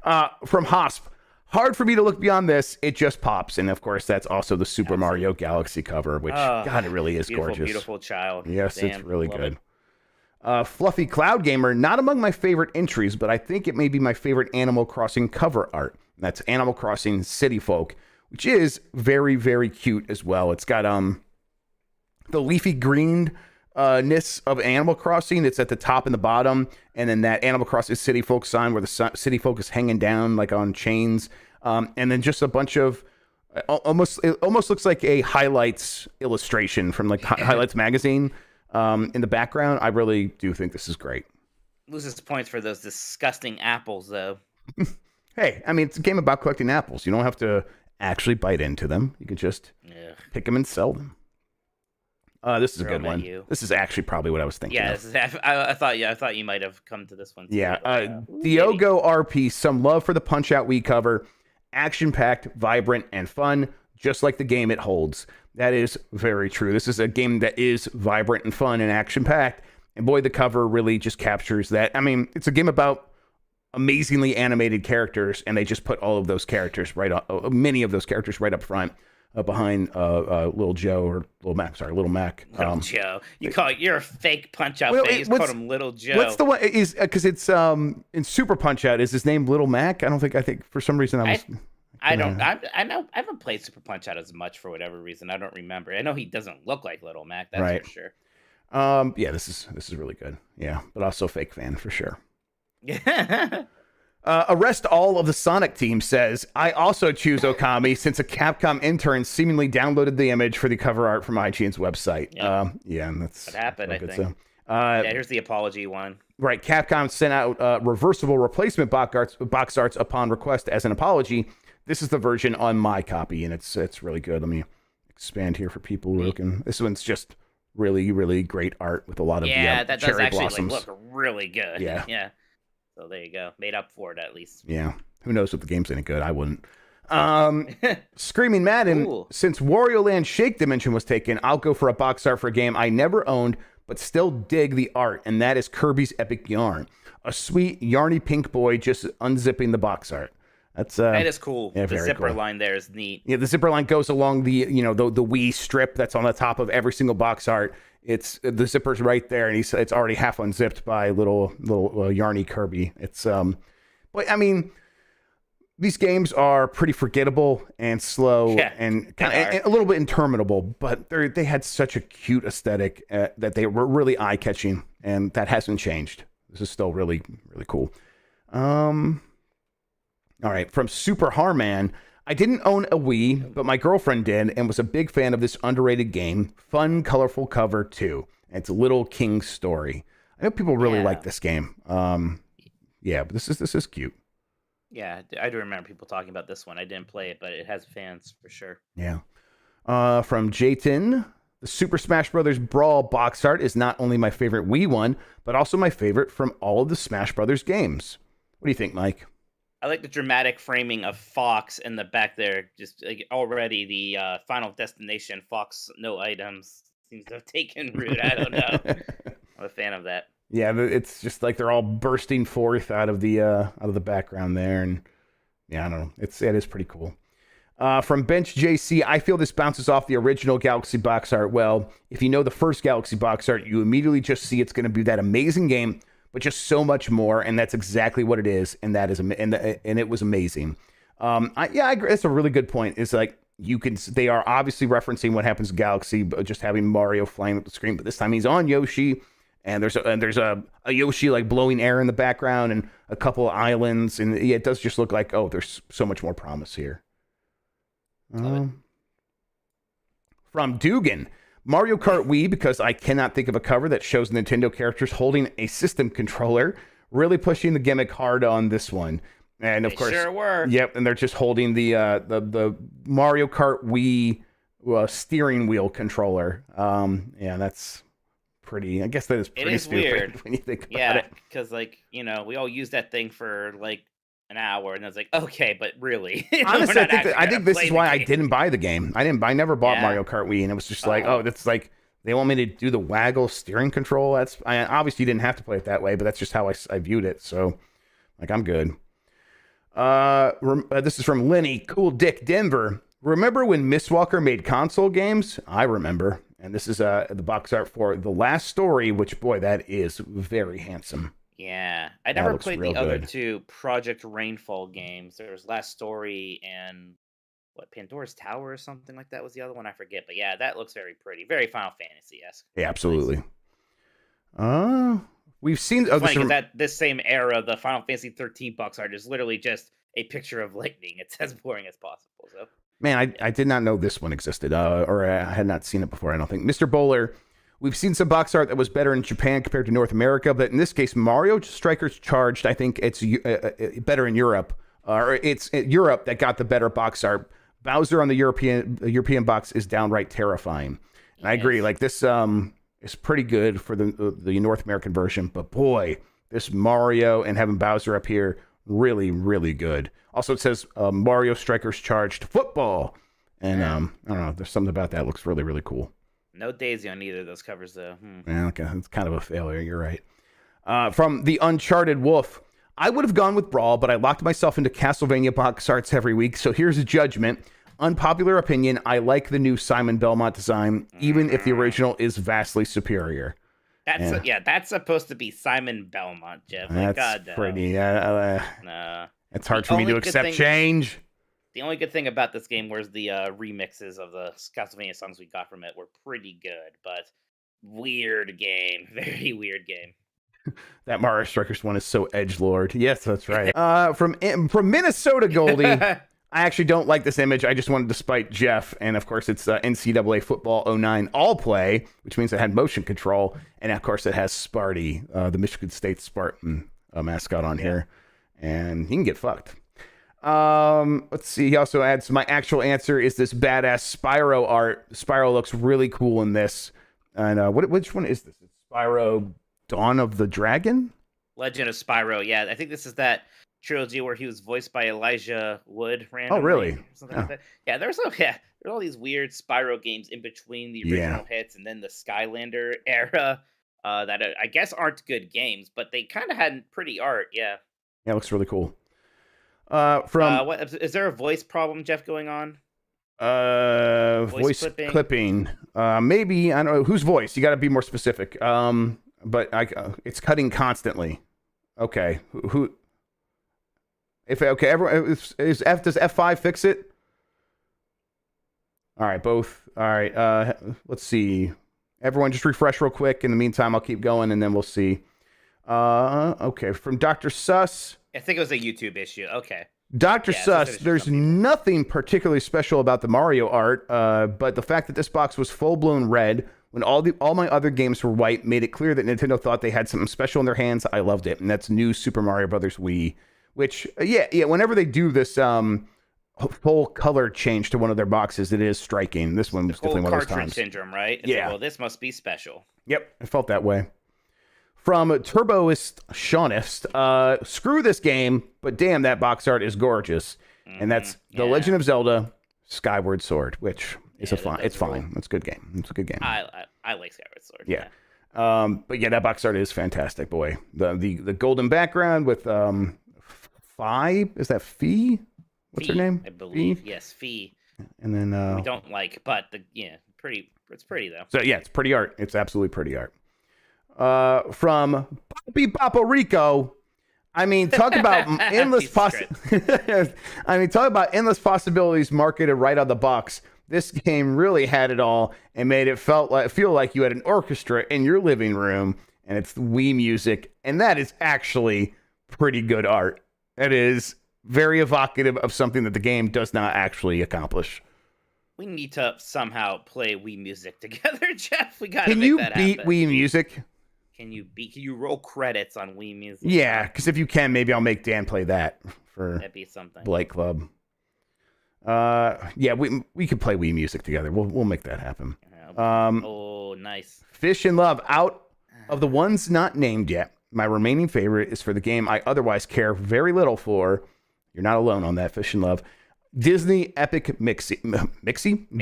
From Hosp, hard for me to look beyond this. It just pops, and of course that's also the Super Mario Galaxy cover, which God, it really is gorgeous. Beautiful child. Yes, it's really good. Fluffy Cloud Gamer, not among my favorite entries, but I think it may be my favorite Animal Crossing cover art. That's Animal Crossing City Folk, which is very, very cute as well. It's got the leafy greenness of Animal Crossing that's at the top and the bottom, and then that Animal Crossing City Folk sign where the City Folk is hanging down like on chains, and then just a bunch of it almost looks like a highlights illustration from like Highlights magazine in the background. I really do think this is great. Loses points for those disgusting apples, though. Hey, I mean, it's a game about collecting apples. You don't have to actually bite into them. You can just pick them and sell them. This is a good one. This is actually probably what I was thinking. Yeah, I thought you might have come to this one too. Yeah, Diogo RP, some love for the Punch-Out Wii cover. Action-packed, vibrant, and fun, just like the game it holds. That is very true. This is a game that is vibrant and fun and action-packed. And boy, the cover really just captures that. I mean, it's a game about amazingly animated characters, and they just put all of those characters many of those characters right up front. Behind Little Joe or Little Mac. Little Mac. Little Joe. You're a fake Punch-Out fan. You called him Little Joe. What's the one? Is because it's in Super Punch-Out. Is his name Little Mac? I think for some reason I haven't played Super Punch-Out as much for whatever reason. I don't remember. I know he doesn't look like Little Mac. That's for sure. Yeah, this is really good. Yeah, but also fake fan for sure. Yeah. Arrest All of the Sonic team says, I also choose Okami since a Capcom intern seemingly downloaded the image for the cover art from IGN's website. And that's what happened, I think. So. Here's the apology one. Right. Capcom sent out reversible replacement box arts upon request as an apology. This is the version on my copy, and it's really good. Let me expand here for people who are looking. This one's just really, really great art with a lot of that does cherry actually blossoms. Look really good. Yeah. So there you go. Made up for it at least. Yeah. Who knows if the game's any good? I wouldn't. Screaming Madden, since Wario Land Shake Dimension was taken, I'll go for a box art for a game I never owned, but still dig the art, and that is Kirby's Epic Yarn. A sweet, yarny pink boy just unzipping the box art. That is cool. Yeah, the zipper cool. line there is neat. Yeah, the zipper line goes along the Wii strip that's on the top of every single box art. It's the zipper's right there, and it's already half unzipped by little yarny Kirby. It's but I mean, these games are pretty forgettable and slow and a little bit interminable, but they had such a cute aesthetic that they were really eye catching, and that hasn't changed. This is still really, really cool. All right, from Super Harman. I didn't own a Wii, but my girlfriend did and was a big fan of this underrated game. Fun, colorful cover, too. It's Little King's Story. I know people really like this game. But this is cute. Yeah, I do remember people talking about this one. I didn't play it, but it has fans for sure. Yeah. From Jayton, the Super Smash Bros. Brawl box art is not only my favorite Wii one, but also my favorite from all of the Smash Bros. Games. What do you think, Mike? I like the dramatic framing of Fox in the back there. Just like already the Final Destination Fox no items seems to have taken root. I don't know. I'm a fan of that. Yeah, it's just like they're all bursting forth out of the background there, and yeah, I don't know. It is pretty cool. From Bench JC, I feel this bounces off the original Galaxy box art. Well, if you know the first Galaxy box art, you immediately just see it's going to be that amazing game, but just so much more, and that's exactly what it is, and that is and it was amazing. I agree. That's a really good point. It's like they are obviously referencing what happens in Galaxy, but just having Mario flying up the screen, but this time he's on Yoshi, and there's a Yoshi like blowing air in the background and a couple of islands, and it does just look like, oh, there's so much more promise here. From Dugan, Mario Kart Wii, because I cannot think of a cover that shows Nintendo characters holding a system controller, really pushing the gimmick hard on this one. And of course, sure were. Yep, and they're just holding the Mario Kart Wii steering wheel controller. Yeah, that's pretty. I guess that is pretty stupid weird when you think about it. Yeah, because we all use that thing for like an hour, and I was like, okay, but really, honestly, I think this is why I didn't buy the game. I never bought Mario Kart Wii, and it was just like, oh, that's like they want me to do the waggle steering control. Obviously you didn't have to play it that way, but that's just how I viewed it. So, like, I'm good. This is from Lenny, Cool Dick Denver. Remember when Mistwalker made console games? I remember. And this is the box art for The Last Story, which, boy, that is very handsome. Yeah. I never played the other two Project Rainfall games. There was Last Story and Pandora's Tower or something like that was the other one. I forget. But yeah, that looks very pretty. Very Final Fantasy-esque. Yeah, absolutely. We've seen this same era, the Final Fantasy 13 box art is literally just a picture of lightning. It's as boring as possible. So, man, I did not know this one existed, or I had not seen it before. I don't think. Mr. Bowler, we've seen some box art that was better in Japan compared to North America, but in this case, Mario Strikers Charged, I think it's better in Europe, or it's Europe that got the better box art. Bowser on the European box is downright terrifying, and I agree. Like this. Is pretty good for the North American version, but boy, this Mario and having Bowser up here, really, really good. Also, it says Mario Strikers Charged Football, and I don't know, there's something about that looks really, really cool. No Daisy on either of those covers, though. Yeah, okay, it's kind of a failure. You're right. From the Uncharted Wolf, I would have gone with Brawl, but I locked myself into Castlevania box arts every week, so here's a judgment. Unpopular opinion, I like the new Simon Belmont design, even if the original is vastly superior. That's supposed to be Simon Belmont, Jeff. That's pretty. It's hard for me to accept change. The only good thing about this game was the remixes of the Castlevania songs we got from it were pretty good, but weird game. Very weird game. That Mario Strikers one is so edgelord. Yes, that's right. From Minnesota Goldie. I actually don't like this image. I just wanted to spite Jeff. And of course, it's NCAA Football 09 All Play, which means it had motion control. And of course, it has Sparty, the Michigan State Spartan mascot on here. And he can get fucked. Let's see. He also adds, my actual answer is this badass Spyro art. Spyro looks really cool in this. And which one is this? It's Spyro Dawn of the Dragon? Legend of Spyro. Yeah, I think this is that trilogy where he was voiced by Elijah Wood randomly. Oh, really? Something like that. Yeah, there's all these weird Spyro games in between the original hits and then the Skylander era that I guess aren't good games, but they kind of had pretty art. Yeah. Yeah, it looks really cool. What is there a voice problem, Jeff, going on? Voice clipping. Maybe, I don't know whose voice. You got to be more specific. But it's cutting constantly. Okay, who? Everyone does F5 fix it? All right, both. All right, let's see. Everyone just refresh real quick. In the meantime, I'll keep going, and then we'll see. Okay, from Dr. Suss. I think it was a YouTube issue. Okay. Dr. Suss, there's nothing particularly special about the Mario art, but the fact that this box was full-blown red when all my other games were white made it clear that Nintendo thought they had something special in their hands. I loved it, and that's New Super Mario Bros. Wii. Which, whenever they do this full color change to one of their boxes, it is striking. This one was definitely one of those times. Cartridge syndrome, right? It's yeah. Like, well, this must be special. Yep, it felt that way. From Turboist Shaunist, screw this game, but damn, that box art is gorgeous. And that's The Legend of Zelda Skyward Sword, which is it's fine. It's a good game. It's a good game. I like Skyward Sword. Yeah. But yeah, that box art is fantastic, boy. The golden background with Fi, is that Fee? What's her name? I believe. Fee? Yes, Fee. And then we don't like, but it's pretty though. So yeah, it's pretty art. It's absolutely pretty art. from Poppy Paparico. I mean, talk about endless talk about endless possibilities marketed right out of the box. This game really had it all and made it feel like you had an orchestra in your living room, and it's Wii music, and that is actually pretty good art. It is very evocative of something that the game does not actually accomplish. We need to somehow play Wii music together, Jeff. We gotta Can make you that beat happen. Wii music? Can you roll credits on Wii music? Yeah, because if you can, maybe I'll make Dan play that for That'd be something. Blight Club. Yeah, we could play Wii music together. We'll make that happen. Oh, nice. Fish in Love, out of the ones not named yet, my remaining favorite is for the game I otherwise care very little for. You're not alone on that, Fish in Love. Disney Epic Mixie?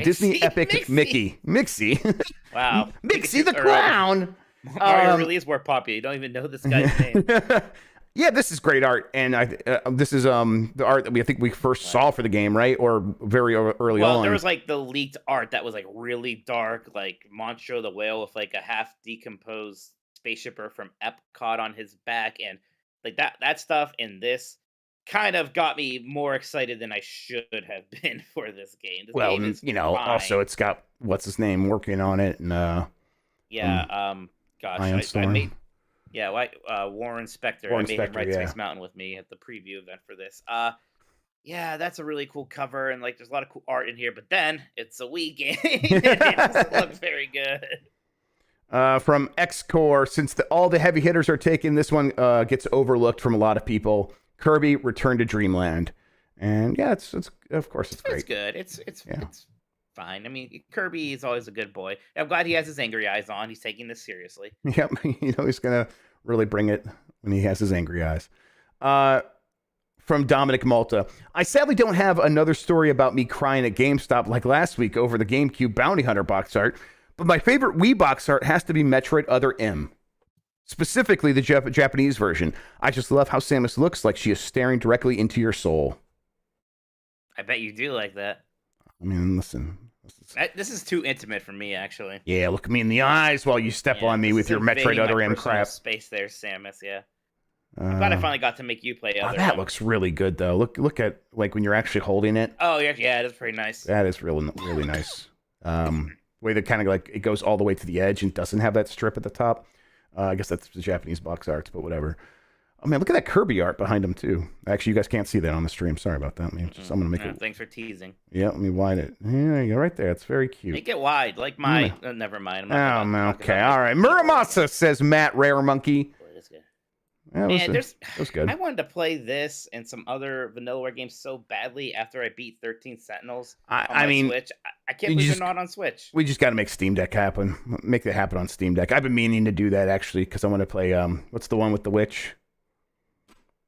Disney Epic Mickey. Mixie. Wow. Mixie the Clown. Mario really is more popular. You don't even know this guy's name. Yeah, this is great art, and this is the art that I think we first saw for the game, right? Or very early on. Well, there was like the leaked art that was like really dark, like Monstro the Whale with like a half decomposed spaceshipper from Epcot on his back, and like that stuff in this kind of got me more excited than I should have been for this game. This game is fine. Also it's got what's his name working on it, and gosh, Iron I made Warren Spector. I made him ride yeah. Space Mountain with me at the preview event for this. Yeah, that's a really cool cover, and like there's a lot of cool art in here. But then it's a Wii game. It doesn't look very good. From X-Core, since all the heavy hitters are taken, this one gets overlooked from a lot of people. Kirby: Return to Dreamland, and yeah, it's of course it's great. It's good. It's fine. I mean, Kirby is always a good boy. I'm glad he has his angry eyes on. He's taking this seriously. Yep, he's gonna really bring it when he has his angry eyes. From Dominic Malta, I sadly don't have another story about me crying at GameStop like last week over the GameCube Bounty Hunter box art, but my favorite Wii box art has to be Metroid Other M. Specifically, the Japanese version. I just love how Samus looks like she is staring directly into your soul. I bet you do like that. I mean, listen. This is too intimate for me, actually. Yeah, look me in the eyes while you step on me with your Metroid Other M crap. Space there, Samus. Yeah. I'm glad I finally got to make you play Other M. That looks really good, though. Look at like when you're actually holding it. Oh yeah, that's pretty nice. That is really nice. Way that kind of like it goes all the way to the edge and doesn't have that strip at the top. I guess that's the Japanese box arts, but whatever. Oh man, look at that Kirby art behind him too. Actually, you guys can't see that on the stream. Sorry about that. I'm gonna make it. Thanks for teasing. Yeah, let me wide it. Yeah, there you go, right there. It's very cute. Make it wide, like my. Never mind. Okay, all right. Muramasa says Matt Rare Monkey. Yeah, that was good. I wanted to play this and some other Vanillaware games so badly after I beat 13 Sentinels on my Switch. I can't believe they're not on Switch. We just got to make Steam Deck happen. Make that happen on Steam Deck. I've been meaning to do that actually because I want to play. What's the one with the witch?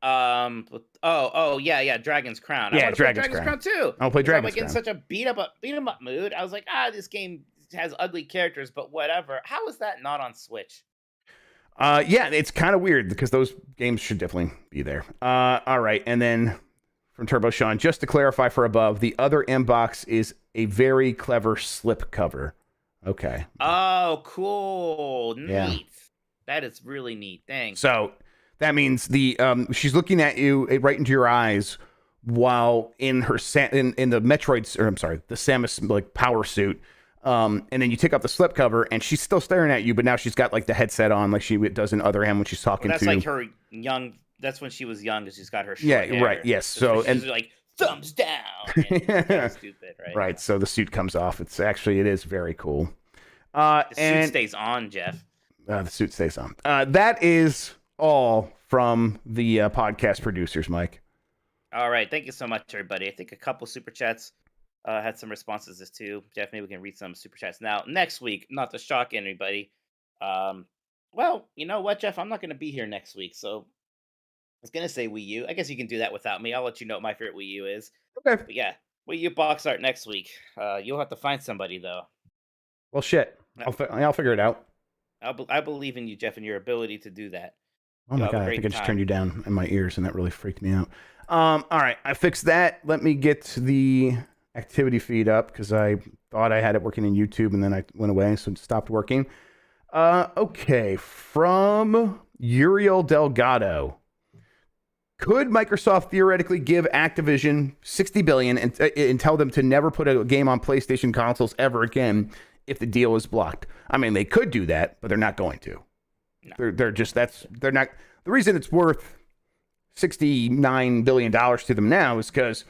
Yeah, Dragon's Crown. Yeah, I Dragon's Crown too. I'll play Dragon's Crown. I'm Crown. in such a beat 'em up mood. I was like, this game has ugly characters, but whatever. How is that not on Switch? Yeah, it's kind of weird because those games should definitely be there. All right, and then from Turbo Sean, just to clarify for above, the Other M box is a very clever slip cover. Okay. Oh, cool. Neat. Yeah. That is really neat. Thanks. So that means she's looking at you right into your eyes while in her in the Metroid, or I'm sorry, the Samus like power suit. And then you take off the slip cover, and she's still staring at you, but now she's got like the headset on, like she does in Other M when she's talking that's to. That's like her young. That's when she was young, because she's got her short yeah, hair. right. Yes. So she's like thumbs down. And stupid, right? Right. So the suit comes off. It is very cool. The suit stays on, Jeff. The suit stays on. That is all from the podcast producers, Mike. All right. Thank you so much, everybody. I think a couple super chats. Had some responses as too. Jeff, maybe we can read some super chats now. Next week, not to shock anybody. Well, you know what, Jeff? I'm not going to be here next week, so I was going to say Wii U. I guess you can do that without me. I'll let you know what my favorite Wii U is. Okay. But yeah, Wii U box art next week. You'll have to find somebody, though. Well, shit. I'll figure it out. I believe in you, Jeff, and your ability to do that. Oh my God, I think I just turned you down in my ears, and that really freaked me out. All right, I fixed that. Let me get the activity feed up because I thought I had it working in YouTube and then I went away, so it stopped working. Okay, from Uriel Delgado. Could Microsoft theoretically give Activision $60 billion and tell them to never put a game on PlayStation consoles ever again if the deal is blocked? I mean, they could do that, but they're not going to. No. They're not. The reason it's worth $69 billion to them now is because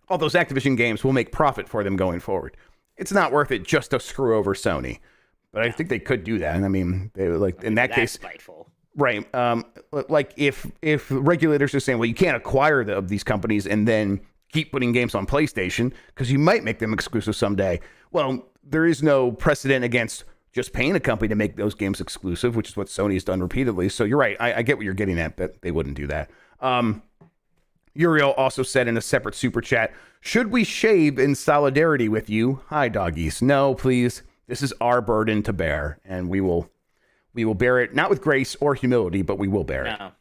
all those Activision games will make profit for them going forward. It's not worth it just to screw over Sony. But I think they could do that. And I mean, they in that case, spiteful. Right. Like if regulators are saying, well, you can't acquire these companies and then keep putting games on PlayStation because you might make them exclusive someday. Well, there is no precedent against just paying a company to make those games exclusive, which is what Sony has done repeatedly. So you're right. I get what you're getting at, that they wouldn't do that. Uriel also said in a separate super chat, should we shave in solidarity with you? Hi, doggies. No, please. This is our burden to bear, and we will bear it, not with grace or humility, but we will bear it. No.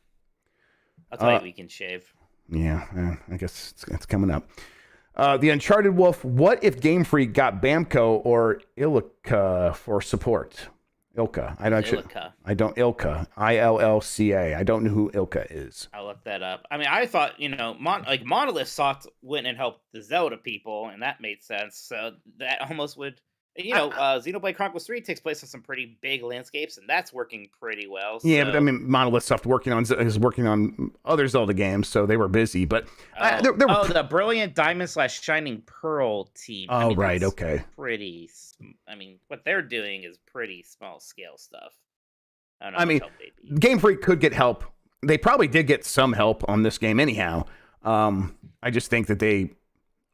I'll tell you we can shave. Yeah, I guess it's coming up. The Uncharted Wolf, what if Game Freak got Bamco or Ilka for support? Ilka. Ilka. ILLCA. I don't know who Ilka is. I'll look that up. I mean, I thought, Monolith Soft went and helped the Zelda people, and that made sense. So that almost would... Xenoblade Chronicles 3 takes place on some pretty big landscapes, and that's working pretty well. So. Yeah, but I mean, Monolith Soft is working on other Zelda games, so they were busy. But the Brilliant Diamond/Shining Pearl team. Oh, right, okay. Pretty. I mean, what they're doing is pretty small scale stuff. I mean, Game Freak could get help. They probably did get some help on this game, anyhow. I just think that they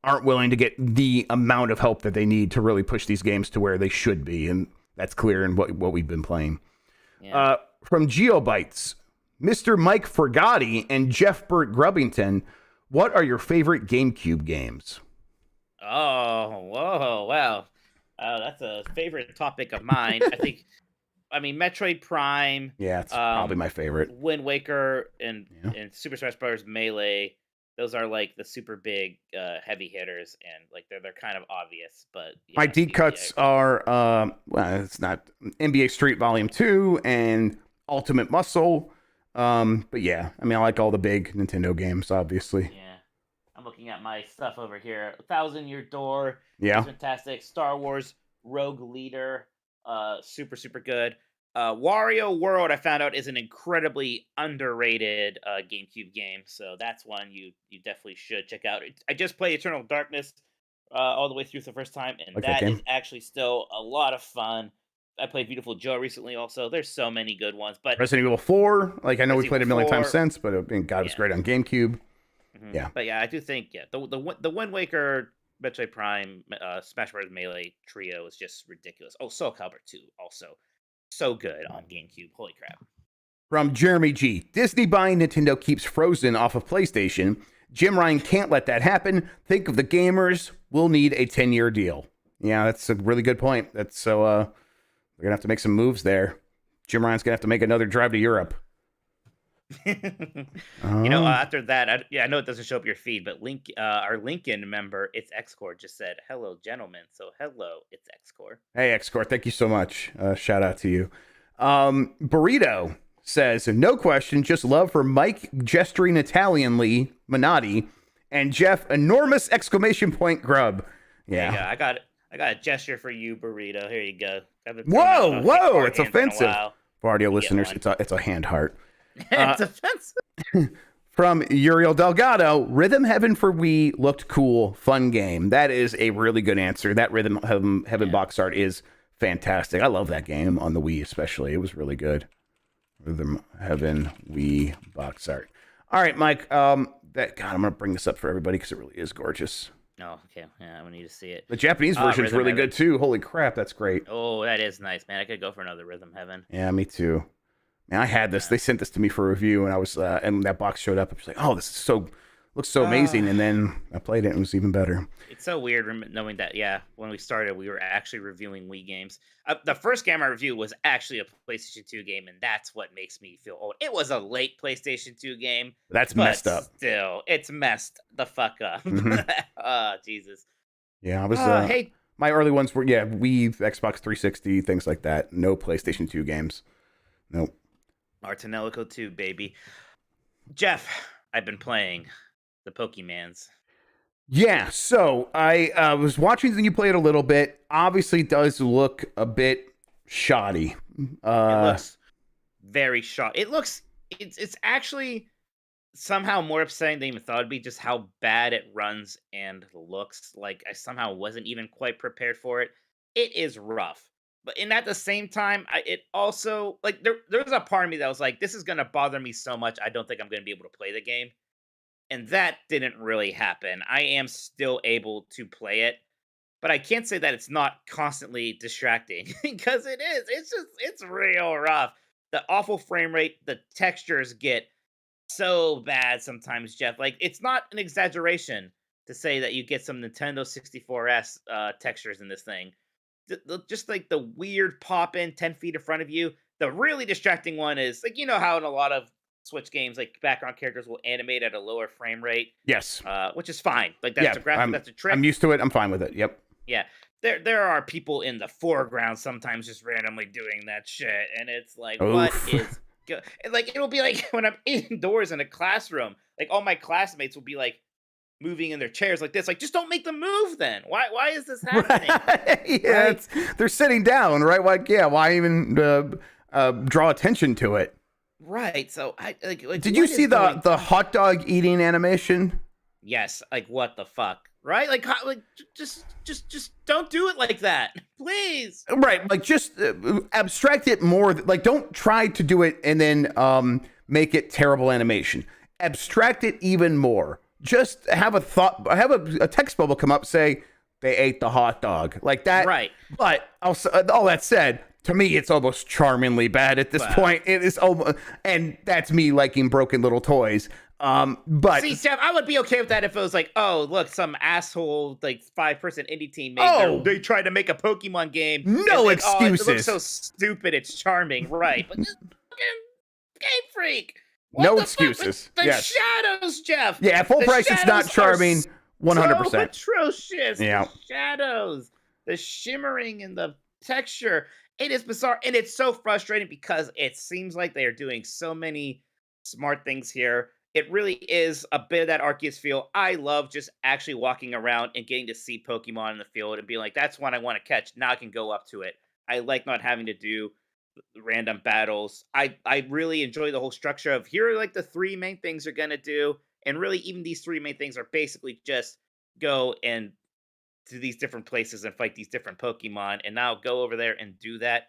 aren't willing to get the amount of help that they need to really push these games to where they should be, and that's clear in what we've been playing. Yeah. From Geobytes, Mr. Mike Forgotti and Jeff Burt Grubbington, what are your favorite GameCube games? Oh, whoa, wow. That's a favorite topic of mine. I mean, Metroid Prime. Yeah, it's probably my favorite. Wind Waker and Super Smash Bros. Melee. Those are like the super big heavy hitters, and like they're kind of obvious. But my deep cuts are it's not NBA Street Volume 2 and Ultimate Muscle. But yeah, I mean, I like all the big Nintendo games, obviously. Yeah, I'm looking at my stuff over here. 1,000 Year Door. Yeah, fantastic. Star Wars Rogue Leader. Super good. Wario World, I found out, is an incredibly underrated GameCube game, so that's one you definitely should check out. I just played Eternal Darkness all the way through for the first time, and that is actually still a lot of fun. I played Beautiful Joe recently also. There's so many good ones. But Resident Evil 4, I know we played it a million times since, but it was great on GameCube. Mm-hmm. Yeah. But yeah, I do think, the Wind Waker, Metroid Prime, Smash Bros. Melee trio is just ridiculous. Oh, Soul Calibur 2 also. So good on GameCube. Holy crap. From Jeremy G. Disney buying Nintendo keeps Frozen off of PlayStation. Jim Ryan can't let that happen. Think of the gamers. We'll need a 10-year deal. Yeah, that's a really good point. They're going to have to make some moves there. Jim Ryan's going to have to make another drive to Europe. After that, I know it doesn't show up your feed, but our Lincoln member, it's Xcore, just said, hello, gentlemen. So hello, it's Xcore. Hey, Xcore, thank you so much. Shout out to you. Burrito says, no question, just love for Mike gesturing Italianly, Minotti, and Jeff, enormous exclamation point Grubb. Yeah. I got a gesture for you, Burrito. Here you go. Whoa, it's offensive. For audio listeners, it's a hand heart. It's offensive. From Uriel Delgado, Rhythm Heaven for Wii looked cool, fun game. That is a really good answer. That Rhythm Heaven box art is fantastic. I love that game on the Wii, especially. It was really good. Rhythm Heaven Wii box art. All right, Mike. I'm gonna bring this up for everybody because it really is gorgeous. Oh, okay. Yeah, I need to see it. The Japanese version is really good too. Holy crap, that's great. Oh, that is nice, man. I could go for another Rhythm Heaven. Yeah, me too. Man, I had this. They sent this to me for review, and I was, and that box showed up. I was like, "Oh, this is looks so amazing." And then I played it, and it was even better. It's so weird knowing that. Yeah, when we started, we were actually reviewing Wii games. The first game I reviewed was actually a PlayStation 2 game, and that's what makes me feel old. It was a late PlayStation 2 game. That's messed up. Still, it's messed the fuck up. Mm-hmm. Oh, Jesus. Yeah, I was. Hey, My early ones were Wii, Xbox 360, things like that. No PlayStation 2 games. Nope. Artanelico 2, baby. Jeff, I've been playing the Pokemans. Yeah, so I was watching you play it a little bit. Obviously, it does look a bit shoddy. It looks very shoddy. It's actually somehow more upsetting than I even thought it'd be, just how bad it runs and looks. Like, I somehow wasn't even quite prepared for it. It is rough. But at the same time, it also, like, there was a part of me that was like, this is going to bother me so much, I don't think I'm going to be able to play the game. And that didn't really happen. I am still able to play it, but I can't say that it's not constantly distracting, because it is. It's real rough. The awful frame rate, the textures get so bad sometimes, Jeff. Like, it's not an exaggeration to say that you get some Nintendo 64S textures in this thing. Just like the weird pop in 10 feet in front of you. The really distracting one is, like, you know how in a lot of Switch games, like, background characters will animate at a lower frame rate. Yes. Which is fine. Like, that's a graphic, that's a trick. I'm used to it. I'm fine with it. Yep. Yeah. There are people in the foreground sometimes just randomly doing that shit, and it's like, Oof. what is good? Like, it'll be like when I'm indoors in a classroom, like, all my classmates will be like moving in their chairs like this. Like, just don't make them move then. Why is this happening? Yeah, right? They're sitting down, right? Like, why even draw attention to it? Right. So I like did you see the hot dog eating animation? Yes. Like, what the fuck? Right? Like just don't do it like that, please. Right. Like, just abstract it more. Like, don't try to do it and then make it terrible animation. Abstract it even more. Just have a thought. Have a text bubble come up. Say they ate the hot dog, like that. Right. But also, all that said, to me, it's almost charmingly bad at this point. It is almost, and that's me liking broken little toys. But see, Jeff, I would be okay with that if it was like, oh, look, some asshole like 5-person indie team made they tried to make a Pokemon game. No excuses. It looks so stupid. It's charming, right? But just fucking Game Freak. No excuses. The shadows, Jeff. Yeah, full price. It's not charming. 100%. So atrocious. Yeah. The shadows, the shimmering, and the texture. It is bizarre, and it's so frustrating because it seems like they are doing so many smart things here. It really is a bit of that Arceus feel. I love just actually walking around and getting to see Pokemon in the field and being like, that's one I want to catch. Now I can go up to it. I like not having to do random battles. I really enjoy the whole structure of, here are like the 3 main things you're going to do. And really, even these 3 main things are basically just go and to these different places and fight these different Pokemon, and now go over there and do that.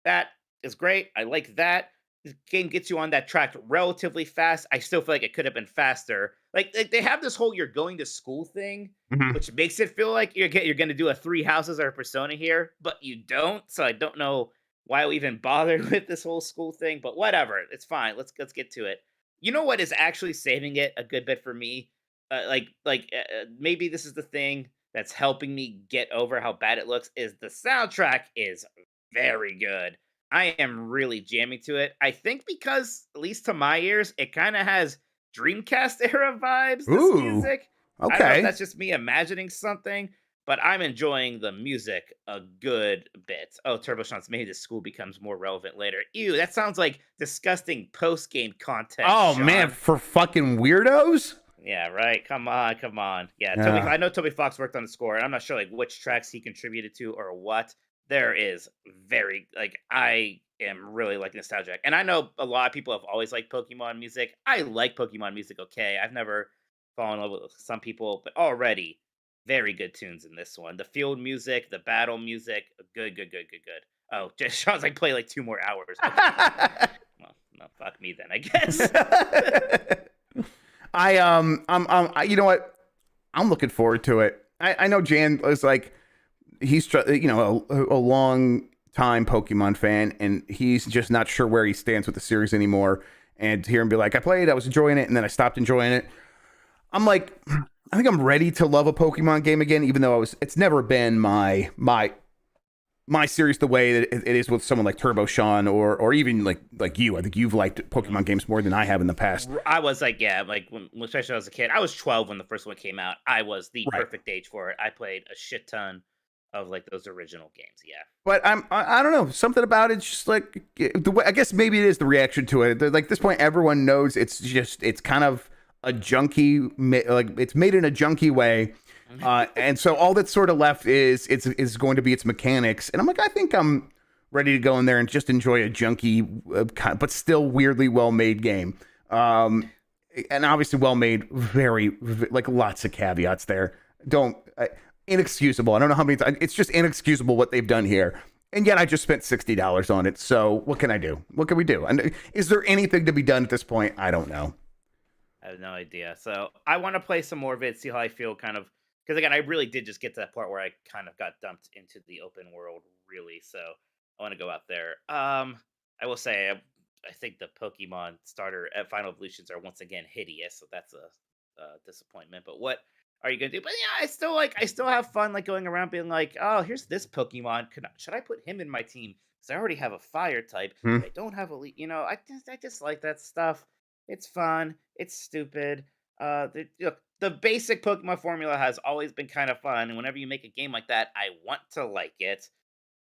That is great. I like that. This game gets you on that track relatively fast. I still feel like it could have been faster. Like they have this whole you're going to school thing, which makes it feel like you're going to do a 3 houses or a Persona here, but you don't. So I don't know why we even bothered with this whole school thing, but whatever. It's fine. Let's get to it. You know what is actually saving it a good bit for me? Maybe this is the thing that's helping me get over how bad it looks, is the soundtrack is very good. I am really jamming to it. I think because, at least to my ears, it kind of has Dreamcast era vibes, this music. Okay. I don't know if that's just me imagining something, but I'm enjoying the music a good bit. Oh, Turbo Sean's maybe the school becomes more relevant later. Ew, that sounds like disgusting post-game content. Oh, Sean. Man, for fucking weirdos? Yeah, right. Come on. Yeah, I know Toby Fox worked on the score, and I'm not sure like which tracks he contributed to or what. There is I am really liking nostalgic. And I know a lot of people have always liked Pokemon music. I like Pokemon music, okay. I've never fallen in love with some people, but already very good tunes in this one. The field music, the battle music, good. Oh, just Sean's like play like 2 more hours. Okay. Well, no, fuck me then, I guess. I'm you know what? I'm looking forward to it. I know Jan was like, he's a long time Pokemon fan, and he's just not sure where he stands with the series anymore. And to hear him be like, I was enjoying it, and then I stopped enjoying it. I'm like, I think I'm ready to love a Pokemon game again, even though it's never been my series the way that it is with someone like Turbo Sean or even like you. I think you've liked Pokemon games more than I have in the past. I was like, when especially when I was a kid. I was 12 when the first one came out. I was the perfect age for it. I played a shit ton of like those original games. Yeah. But I don't know, something about it's just like the way, I guess maybe it is the reaction to it. Like this point, everyone knows it's kind of a junky, like it's made in a junky way, and so all that's sort of left is going to be its mechanics. And I'm like, I think I'm ready to go in there and just enjoy a junky, but still weirdly well made game. And obviously well made, very like lots of caveats there. Inexcusable. I don't know how many times. It's just inexcusable what they've done here. And yet I just spent $60 on it. So what can I do? What can we do? And is there anything to be done at this point? I don't know. I have no idea. So I want to play some more of it, see how I feel kind of, because again, I really did just get to that part where I kind of got dumped into the open world, really. So I want to go out there. I will say, I think the Pokemon starter at Final Evolutions are once again hideous. So that's a disappointment. But what are you gonna do? But yeah, I still have fun like going around being like, oh, here's this Pokemon. Should I put him in my team? Because I already have a fire type. I don't have a I just like that stuff. It's fun. It's stupid. The basic Pokemon formula has always been kind of fun, and whenever you make a game like that, I want to like it.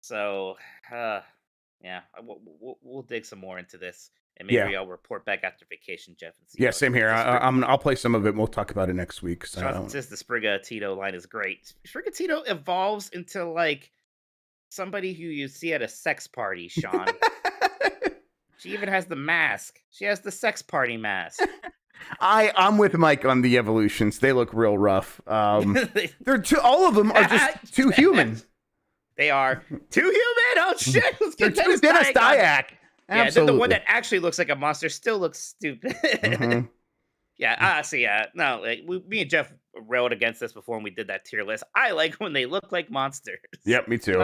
So, yeah, we'll dig some more into this. And maybe I'll report back after vacation, Jeff. And see same here. I'll play some of it. We'll talk about it next week. So Jonathan says the Sprigatito line is great. Sprigatito evolves into like somebody who you see at a sex party, Sean. She even has the mask. She has the sex party mask. I'm with Mike on the evolutions. They look real rough. They're all of them are just too human. They are too human. Oh shit! Let's get Dennis Dyack. Yeah, the one that actually looks like a monster still looks stupid. Yeah, no, like me and Jeff railed against this before when we did that tier list. I like when they look like monsters. Yep, me too.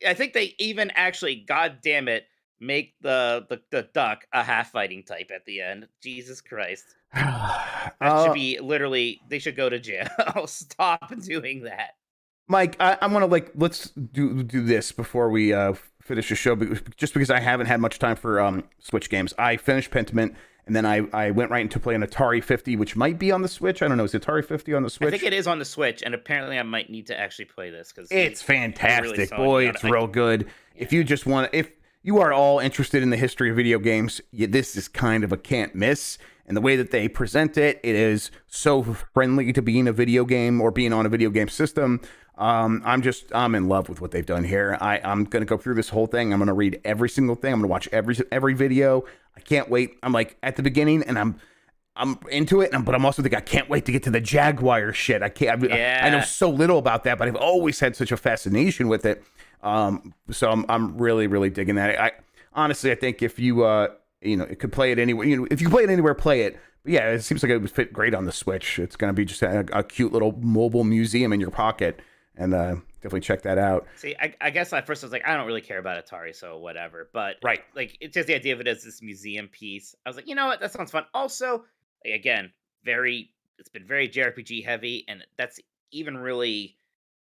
I think they even actually, god damn it, make the duck a half fighting type at the end. Jesus Christ. That should be literally, they should go to jail. Stop doing that. Mike, I want to let's do this before we finish the show, just because I haven't had much time for Switch games. I finished Pentiment, and then I went right into playing Atari 50, which might be on the Switch. I don't know. Is Atari 50 on the Switch? I think it is on the Switch, and apparently I might need to actually play this because it's fantastic. Boy, it's real good. Yeah. If you just want, if you are all interested in the history of video games, this is kind of a can't miss. And the way that they present it, it is so friendly to being a video game or being on a video game system. I'm in love with what they've done here. I'm going to go through this whole thing. I'm going to read every single thing. I'm going to watch every video. I can't wait. I'm like at the beginning and I'm into it, but I'm also thinking I can't wait to get to the Jaguar shit. I know so little about that, but I've always had such a fascination with it. So I'm really, really digging that. Honestly, I think if you, it could play it anywhere. If you can play it anywhere, play it. But yeah, it seems like it would fit great on the Switch. It's going to be just a cute little mobile museum in your pocket. And definitely check that out. See, I guess at first I was like, I don't really care about Atari, so whatever. But right, like it's just the idea of it as this museum piece. I was like, you know what, that sounds fun. Also, again, it's been very JRPG heavy, and that's even really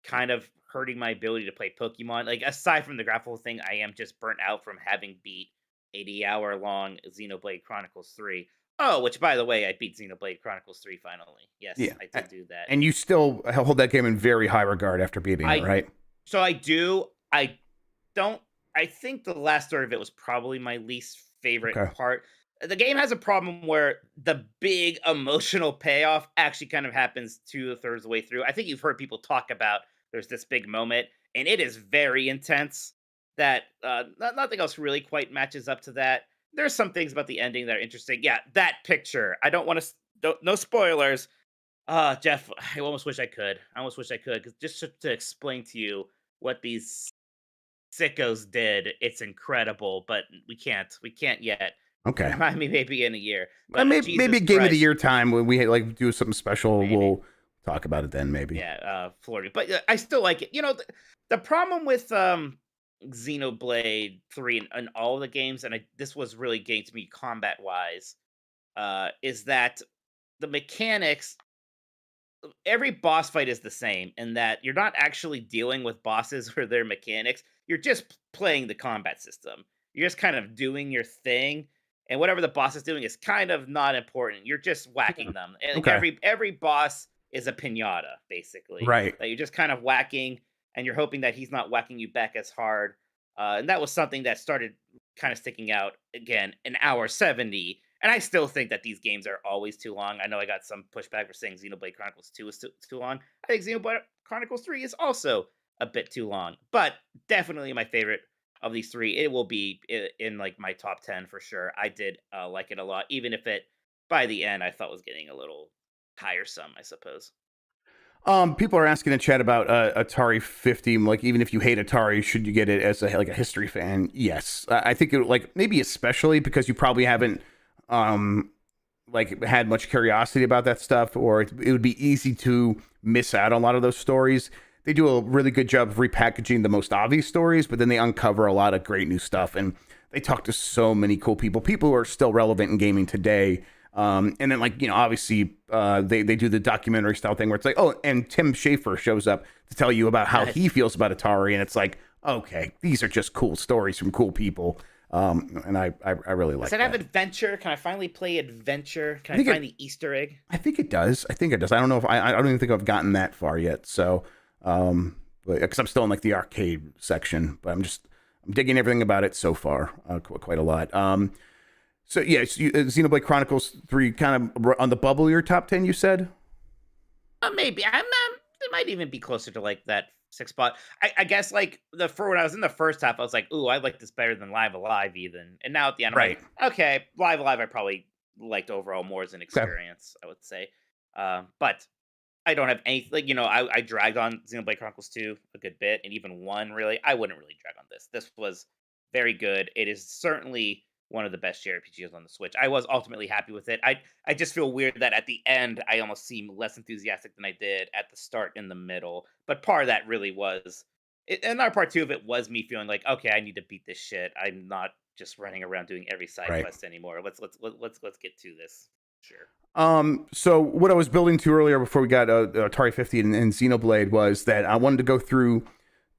kind of hurting my ability to play Pokemon. Like aside from the graphical thing, I am just burnt out from having beat 80-hour long Xenoblade Chronicles 3. Oh, which, by the way, I beat Xenoblade Chronicles 3 finally. Yes, yeah. I did do that. And you still hold that game in very high regard after beating it, right? So I do. I think the last third of it was probably my least favorite part. The game has a problem where the big emotional payoff actually kind of happens 2/3 of the way through. I think you've heard people talk about there's this big moment, and it is very intense that nothing else really quite matches up to that. There's some things about the ending that are interesting. Yeah, that picture. I don't want to... No spoilers. Jeff, I almost wish I could. Because just to explain to you what these sickos did, it's incredible. But we can't yet. Okay. Remind me maybe in a year. But maybe Game of the Year time when we do something special. Maybe. We'll talk about it then, maybe. Yeah, Florida. But I still like it. The problem with... Xenoblade 3 and all the games, and this was really getting to me combat wise, is that the mechanics, every boss fight is the same in that you're not actually dealing with bosses or their mechanics. You're just playing the combat system. You're just kind of doing your thing, and whatever the boss is doing is kind of not important. You're just whacking them. And every boss is a pinata, basically. Right. That you're just kind of whacking. and you're hoping that he's not whacking you back as hard. And that was something that started kind of sticking out again, an hour 70. And I still think that these games are always too long. I know I got some pushback for saying Xenoblade Chronicles 2 is too long. I think Xenoblade Chronicles 3 is also a bit too long, but definitely my favorite of these three. It will be in like my top 10 for sure. I did like it a lot, even if it by the end I thought was getting a little tiresome, I suppose. People are asking in chat about Atari 50. Like, even if you hate Atari, should you get it as a history fan? Yes, I think it like maybe especially because you probably haven't like had much curiosity about that stuff, or it would be easy to miss out on a lot of those stories. They do a really good job of repackaging the most obvious stories, but then they uncover a lot of great new stuff, and they talk to so many cool people who are still relevant in gaming today. And then, like, you know, obviously they do the documentary style thing where it's like, oh, and Tim Schafer shows up to tell you about how he feels about Atari, and it's like, okay, these are just cool stories from cool people. And I really like that. Does it have adventure? Can I finally play adventure? Can I find the Easter egg? I think it does. I don't know if I don't even think I've gotten that far yet. So, because I'm still in like the arcade section, but I'm digging everything about it so far, quite a lot. So yeah, Xenoblade Chronicles 3 kind of on the bubble of your top 10, you said? Maybe. It might even be closer to like that 6th spot. I guess like for when I was in the first half, I was like, ooh, I like this better than Live Alive even. And now at the end, I'm like, okay, Live Alive I probably liked overall more as an experience, I would say. But I don't have any, like, you know, I dragged on Xenoblade Chronicles 2 a good bit, and even 1, really. I wouldn't really drag on this. This was very good. It is certainly one of the best JRPGs on the Switch. I was ultimately happy with it. I just feel weird that at the end, I almost seem less enthusiastic than I did at the start in the middle. But part of that really was, another part too of it was me feeling like, okay, I need to beat this shit. I'm not just running around doing every side quest anymore. Let's get to this. Sure. So what I was building to earlier before we got Atari 50 and Xenoblade was that I wanted to go through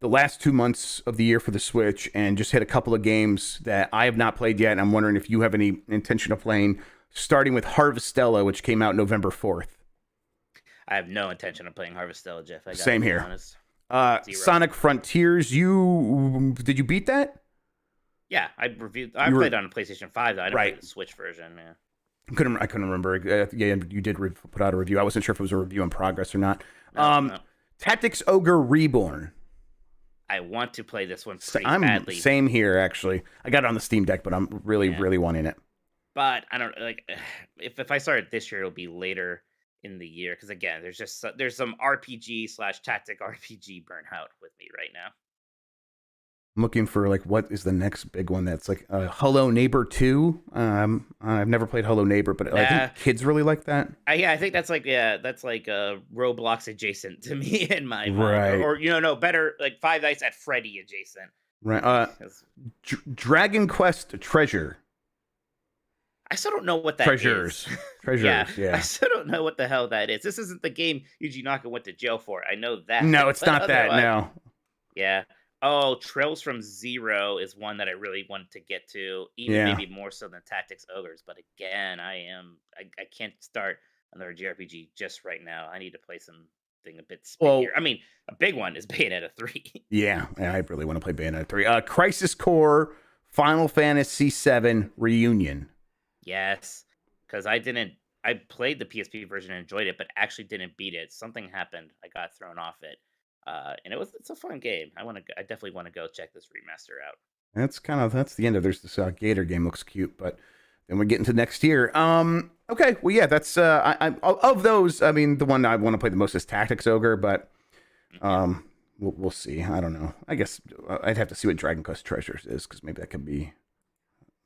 the last 2 months of the year for the Switch and just hit a couple of games that I have not played yet. And I'm wondering if you have any intention of playing, starting with Harvestella, which came out November 4th. I have no intention of playing Harvestella, Jeff. Same here. Sonic Frontiers. Did you beat that? Yeah, I played on PlayStation 5 though. I didn't play the Switch version, man. I couldn't remember. Yeah, you did put out a review. I wasn't sure if it was a review in progress or not. No. Tactics Ogre Reborn. I want to play this one pretty badly. Same here, actually. I got it on the Steam Deck, but I'm really wanting it. But I don't like if I start it this year, it'll be later in the year because again, there's some RPG/tactic RPG burnout with me right now. I'm looking for like what is the next big one that's like Hello Neighbor 2. I've never played Hello Neighbor, but I think kids really like that. Yeah, I think that's like Roblox adjacent to me in my mind. Or better like Five Nights at Freddy adjacent. Right. Dragon Quest Treasure. I still don't know what that Treasures. is. Treasures, yeah. I still don't know what the hell that is. This isn't the game Yuji Naka went to jail for. I know that. No, it's not that, no. Yeah. Oh, Trails from Zero is one that I really wanted to get to, even maybe more so than Tactics Ogres. But again, I can't start another JRPG just right now. I need to play something a bit spicier. I mean, a big one is Bayonetta 3. Yeah, I really want to play Bayonetta 3. Crisis Core, Final Fantasy VII Reunion. Yes, because I played the PSP version and enjoyed it, but actually didn't beat it. Something happened. I got thrown off it. And it's a fun game. I definitely want to go check this remaster out. That's the end of there's this Gator game looks cute, but then we're getting to next year. Okay, well yeah, that's of those. I mean, the one I want to play the most is Tactics Ogre, but we'll see. I don't know. I guess I'd have to see what Dragon Quest Treasures is because maybe that could be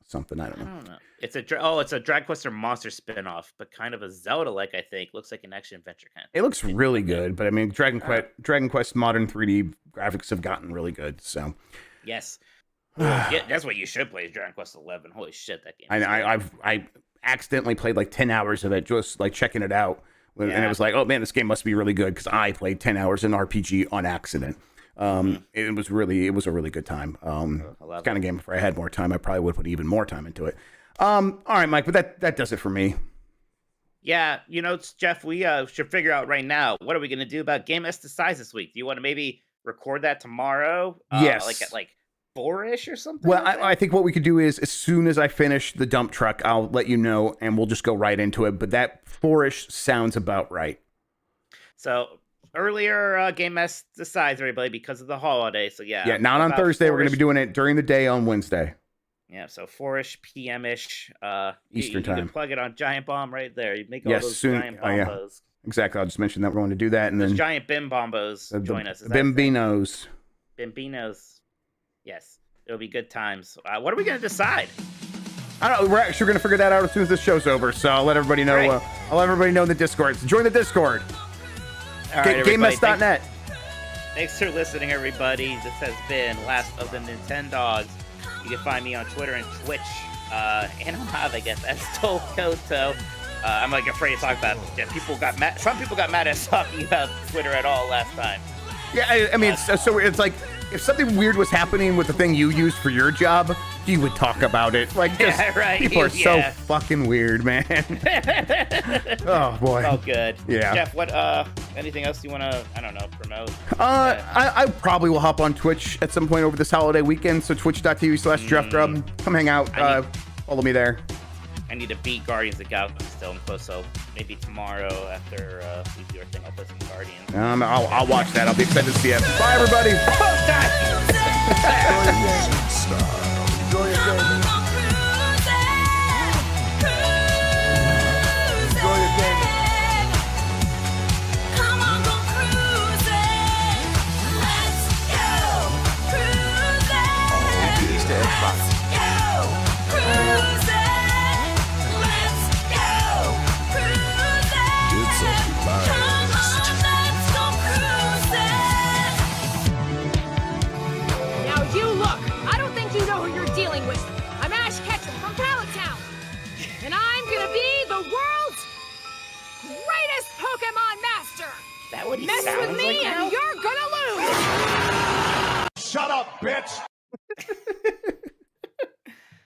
something. I don't know. It's a Dragon Quest or Monster spinoff, but kind of a Zelda-like. I think looks like an action adventure kind of thing. It looks really good, but I mean, Dragon Quest modern 3D graphics have gotten really good. So yes, that's what you should play. Is Dragon Quest 11. Holy shit, that game! I accidentally played like 10 hours of it, just like checking it out, and it was like, oh man, this game must be really good because I played 10 hours in RPG on accident. It was a really good time. It's kind of game. If I had more time, I probably would put even more time into it. All right, Mike, but that does it for me. Yeah, Jeff, we should figure out right now, what are we going to do about Game S Decides this week? Do you want to maybe record that tomorrow. Yes. Like at like 4-ish or something. Well, like that? I think what we could do is, as soon as I finish the dump truck, I'll let you know, and we'll just go right into it. But that 4-ish sounds about right. So earlier, Game Mess decides everybody because of the holiday. So yeah, not on Thursday. We're going to be doing it during the day on Wednesday. Yeah, so 4-ish p.m.-ish. Eastern you time. can plug it on Giant Bomb right there. You make all those giant bombos. Exactly. I'll just mention that we're going to do that, and those then giant bim bombos join us. Bimbinos. Bimbinos. Yes, it'll be good times. What are we going to decide? I don't know. We're actually going to figure that out as soon as this show's over. So I'll let everybody know. Right. I'll let everybody know in the Discord. So join the Discord. All right, GameMess.net. Thanks for listening, everybody. This has been Last of the Nintendogs. You can find me on Twitter and Twitch, and on Hive, I guess, as Tolkoto. I'm like afraid to talk about it. Yeah, people got mad. Some people got mad at us talking about Twitter at all last time. Yeah, I mean, it's like if something weird was happening with the thing you used for your job, you would talk about it. Like, yeah, right. People are so fucking weird, man. Oh boy. Oh, good. Yeah. Jeff, what? Anything else you want to? I don't know. Promote. I probably will hop on Twitch at some point over this holiday weekend. So twitch.tv/JeffGrubb. Come hang out. Follow me there. I need to beat Guardians of the Galaxy still. I'm close, so maybe tomorrow after we do our thing, I'll play some Guardians. I'll watch that. I'll be excited to see it. Bye, everybody. Enjoy your gaming. Enjoy your gaming. Come on, go cruising. Let's go cruising. Oh, keys to Xbox. Let's go cruising. Let's go cruising. It's a come on, let's go cruising. Now you look. I don't think you know who you're dealing with. I'm Ash Ketchum from Pallet Town. And I'm gonna be the world's greatest Pokemon master. That what he Mess sounds with me like now? and you're gonna lose. Shut up, bitch!